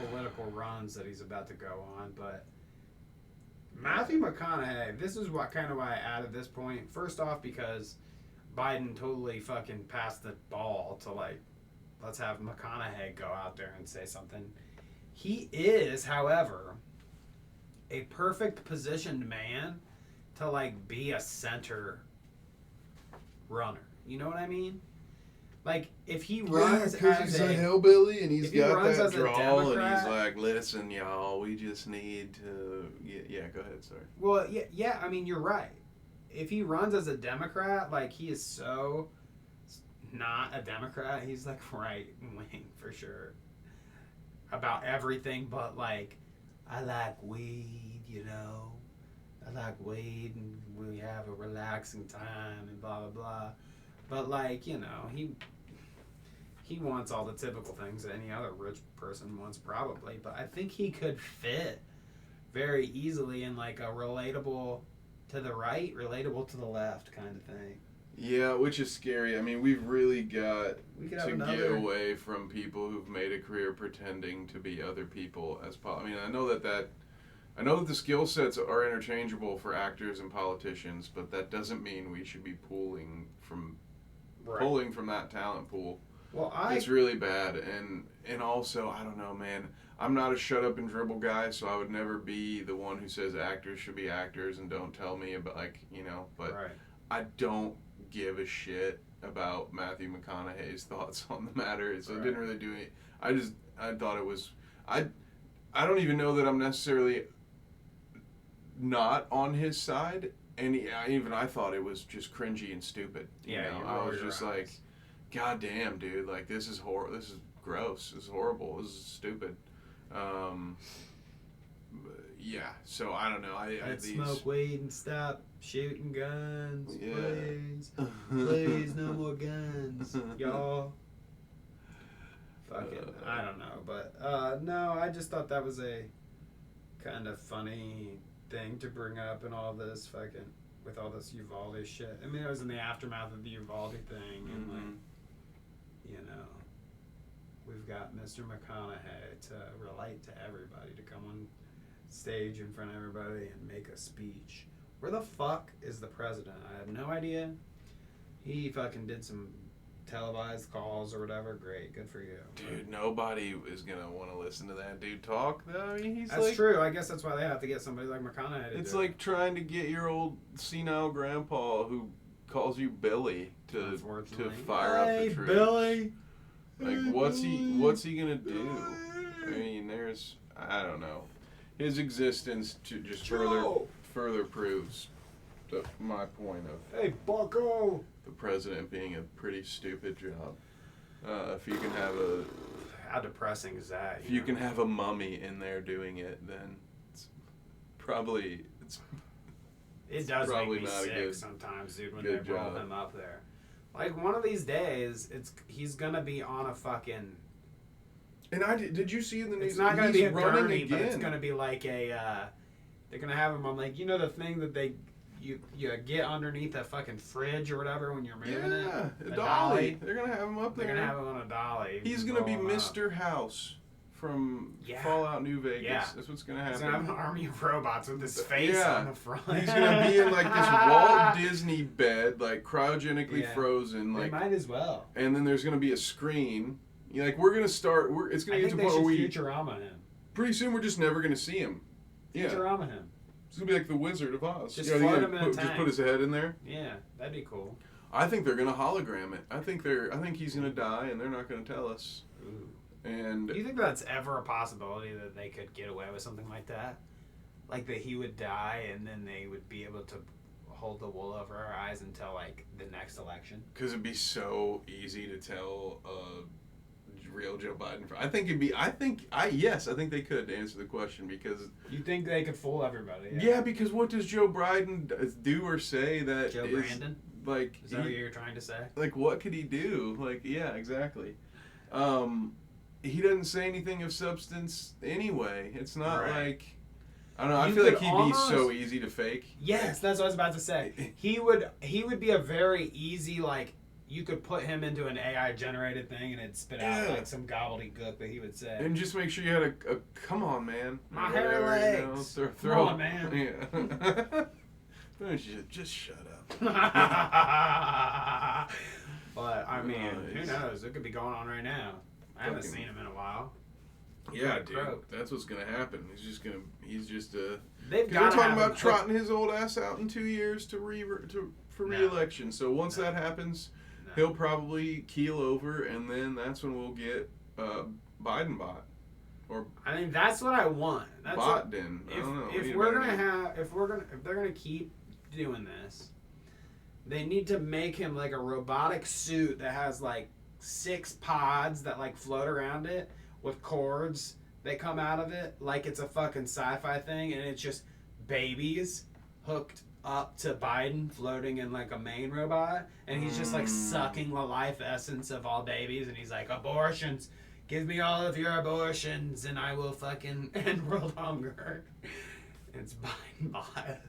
political runs that he's about to go on. But Matthew McConaughey, this is why I added this point. First off, because Biden totally fucking passed the ball to let's have McConaughey go out there and say something. He is, however, a perfect positioned man to be a center runner. You know what I mean? If he runs he's a hillbilly and he's got that drawl and he's Democrat, listen, y'all, we just need to. Yeah, go ahead, sorry. Well, yeah. I mean, you're right. If he runs as a Democrat, he is so not a Democrat. He's right wing for sure about everything, but I like weed, I like weed, and we have a relaxing time and blah blah blah. But he wants all the typical things that any other rich person wants probably. But I think he could fit very easily in a relatable to the right, relatable to the left kind of thing. Yeah, which is scary. I mean, we've really got to get away from people who've made a career pretending to be other people I mean, I know that the skill sets are interchangeable for actors and politicians, but that doesn't mean we should be pulling from that talent pool. Well, it's really bad, and also I don't know, man. I'm not a shut up and dribble guy, so I would never be the one who says actors should be actors and don't tell me about But right. I don't give a shit about Matthew McConaughey's thoughts on the matter. So it didn't really do it. I thought it was I don't even know that I'm necessarily not on his side, and I thought it was just cringy and stupid. I was just God damn, dude, this is this is gross, this is horrible, this is stupid. Yeah, so I don't know. Let's smoke weed and stop shooting guns, please. Please, no more guns, y'all. Fucking, I don't know, but no, I just thought that was a kind of funny thing to bring up in all this with all this Uvalde shit. I mean, it was in the aftermath of the Uvalde thing, and we've got Mr. McConaughey to relate to everybody, to come on stage in front of everybody and make a speech. Where the fuck is the president? I have no idea. He fucking did some televised calls or whatever. Great, good for you. Dude, nobody is gonna want to listen to that dude talk. I mean, that's true. I guess that's why they have to get somebody like McConaughey to It's do trying to get your old senile grandpa who calls you Billy to fire up the troops. Billy. What's he gonna do? I mean, I don't know. His existence to just further proves my point of hey Bucko, the president being a pretty stupid job. If you can have how depressing is that? If you can have a mummy in there doing it, then it does make me sick sometimes, dude, when they roll him up there. One of these days, he's gonna be on a fucking. And did you see in the news? It's not gonna be a gurney, again. but it's gonna be they're gonna have him on the thing that you get underneath a fucking fridge or whatever when you're moving it. Yeah, a dolly. They're gonna have him up there. They're gonna have him on a dolly. He's gonna be Mr. House from Fallout New Vegas. Yeah. That's what's gonna happen. He's gonna have an army of robots with his face on the front. He's gonna be in this Walt Disney bed, cryogenically frozen. They might as well. And then there's gonna be a screen. We're gonna start. It's gonna get to the point where Futurama him. Pretty soon, we're just never gonna see him. Futurama him. It's gonna be like the Wizard of Oz. Just float him in a tank. Just put his head in there. Yeah, that'd be cool. I think they're gonna hologram it. I think he's gonna die, and they're not gonna tell us. Ooh. And do you think that's ever a possibility that they could get away with something like that? That he would die, and then they would be able to hold the wool over our eyes until the next election? Because it'd be so easy to tell real Joe Biden. I think they could answer the question, because you think they could fool everybody. Yeah, because what does Joe Biden do or say that Joe Brandon? Is that what you're trying to say? What could he do? Yeah, exactly. he doesn't say anything of substance anyway. It's not like, I don't know. I You feel like could he'd almost- be so easy to fake. Yes, that's what I was about to say. He would be a very easy, like, you could put him into an AI generated thing and it'd spit out Yeah. like some gobbledygook that he would say. And just make sure you had a come on, man. My or hairy whatever, you know, legs. throw, Come on, man. Yeah. Just shut up. But I mean, who Nice. knows? It could be going on right now. I haven't Fucking- seen him in a while. Yeah, Got dude. croaked. That's what's gonna happen. He's just They've Because got they're to talking have about him. trotting his old ass out in 2 years for No. re-election. So once No. that happens, No. he'll probably keel over, and then that's when we'll get Biden bot or I mean, that's what I want. That's what, Biden. I don't know. We if need a we're better gonna name. have, if they're gonna keep doing this, they need to make him like a robotic suit that has like 6 pods that like float around it with cords that come out of it, like it's a fucking sci-fi thing, and it's just babies hooked up to Biden floating in like a main robot, and he's just like sucking the life essence of all babies, and he's like, abortions, give me all of your abortions and I will fucking end world hunger. It's Biden bot.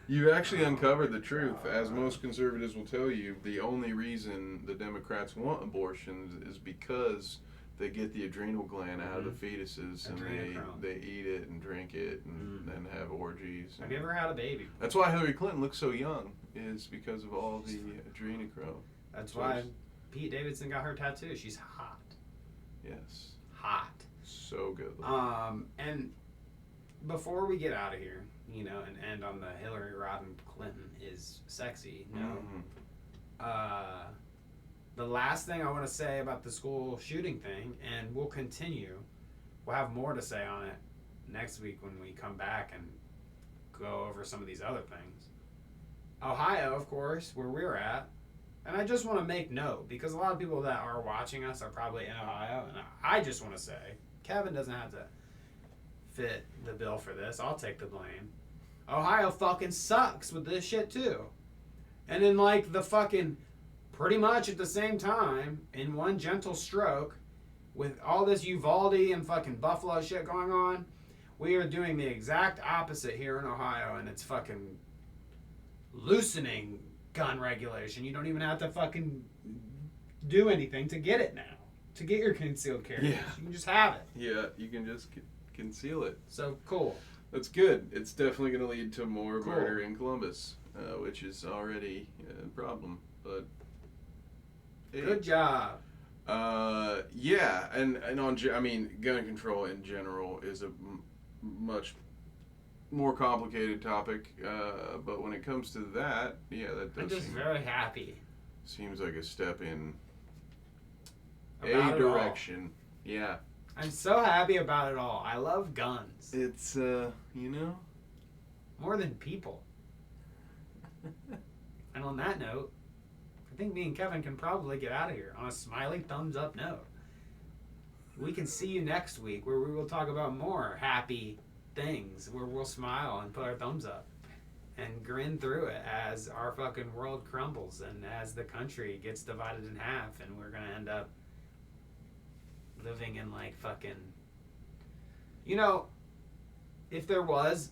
You've actually uncovered the truth. As most conservatives will tell you, the only reason the Democrats want abortions is because they get the adrenal gland out of the fetuses and Adrenochrome. they eat it and drink it and then have orgies. Have you ever had a baby? That's why Hillary Clinton looks so young, is because of all the adrenochrome. That's why Pete Davidson got her tattoo. She's hot. Yes. Hot. So good. And before we get out of here, you know, and end on the Hillary Rodham Clinton is sexy note. The last thing I want to say about the school shooting thing, and we'll continue, we'll have more to say on it next week when we come back and go over some of these other things. Ohio, of course, where we're at, and I just want to make note, because a lot of people that are watching us are probably in Ohio, and I just want to say, Kevin doesn't have to fit the bill for this. I'll take the blame. Ohio fucking sucks with this shit too. And in like the fucking, pretty much at the same time, in one gentle stroke, with all this Uvalde and fucking Buffalo shit going on, we are doing the exact opposite here in Ohio, and it's fucking loosening gun regulation. You don't even have to fucking do anything to get it now. To get your concealed carry. Yeah. You can just have it. Yeah, you can just conceal it. So, cool. That's good. It's definitely going to lead to more Cool. murder in Columbus, which is already a problem. But hey. Good job. Yeah, and I mean, gun control in general is a much more complicated topic. But when it comes to that, yeah, that I'm does just very happy seems like a step in about a it all. direction. Yeah, I'm so happy about it all. I love guns. it's More than people. And on that note, I think me and Kevin can probably get out of here on a smiley thumbs up note. We can see you next week where we will talk about more happy things, where we'll smile and put our thumbs up and grin through it as our fucking world crumbles and as the country gets divided in half, and we're gonna end up living in like fucking, you know, if there was,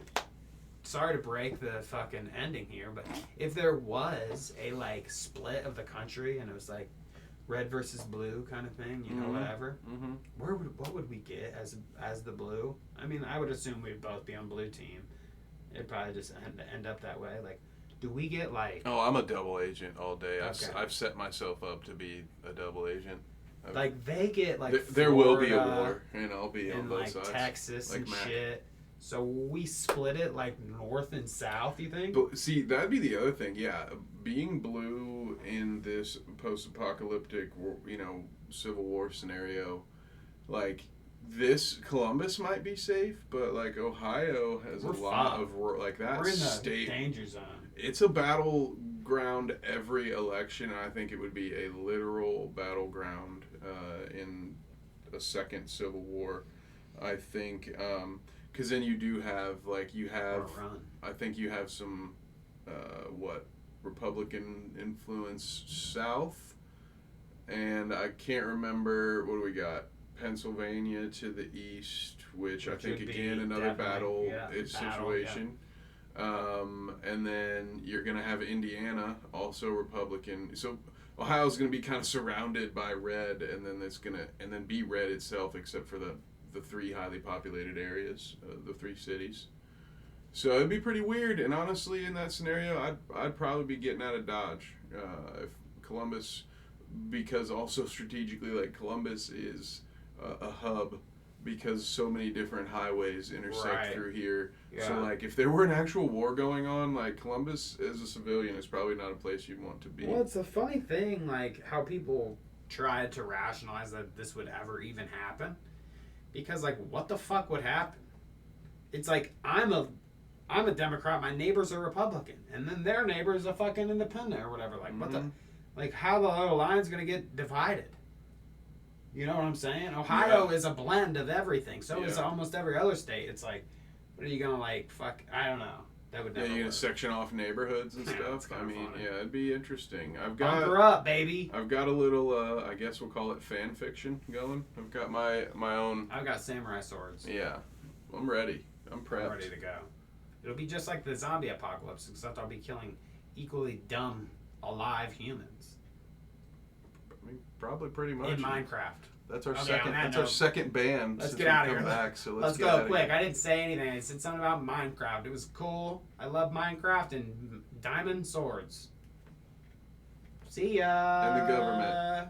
sorry to break the fucking ending here, but if there was a like split of the country and it was like red versus blue kind of thing, you know, whatever, what would we get as the blue? I mean, I would assume we'd both be on blue team. It'd probably just end up that way. Like, do we get like, Oh, I'm a double agent all day. Okay. I've set myself up to be a double agent. like they get like There will be a Florida war, and I'll be on and both like sides. Texas like and Mac. shit. So we split it like north and south, you think? But see, that'd be the other thing. Yeah, being blue in this post-apocalyptic, Civil War scenario, like this Columbus might be safe, but like Ohio has We're a lot fucked. of like that We're in the state. danger zone. It's a battleground every election, and I think it would be a literal battleground in a second Civil War. I think, because then you do have I think you have some Republican influence south, and I can't remember, what do we got? Pennsylvania to the east, which I think again another battle situation. Yeah. And then you're gonna have Indiana, also Republican. So Ohio's gonna be kind of surrounded by red, and then be red itself, except for the three highly populated areas, the three cities. So it'd be pretty weird. And honestly, in that scenario, I'd probably be getting out of Dodge if Columbus, because also strategically, like Columbus is a hub because so many different highways intersect through here. Yeah. So like if there were an actual war going on, like Columbus as a civilian is probably not a place you'd want to be. Well, it's a funny thing, like how people tried to rationalize that this would ever even happen, because like what the fuck would happen? It's like I'm a Democrat, my neighbor's a Republican, and then their neighbor's a fucking independent or whatever. Like what the, like how the little line's gonna get divided? You know what I'm saying? Ohio is a blend of everything. So is almost every other state. It's like, what are you gonna like? Fuck, I don't know. That would never you're gonna work. section off neighborhoods and stuff. I mean, funny. Yeah, it'd be interesting. Bumper up, baby. I've got a little, I guess we'll call it fan fiction going. I've got my own. I've got samurai swords. Yeah, I'm ready. I'm prepped. I'm ready to go. It'll be just like the zombie apocalypse, except I'll be killing equally dumb, alive humans. I mean, probably pretty much. In Minecraft. That's our second. That's our second band. Let's get out of here. Back, so let's go quick. I didn't say anything. I said something about Minecraft. It was cool. I love Minecraft and diamond swords. See ya. And the government.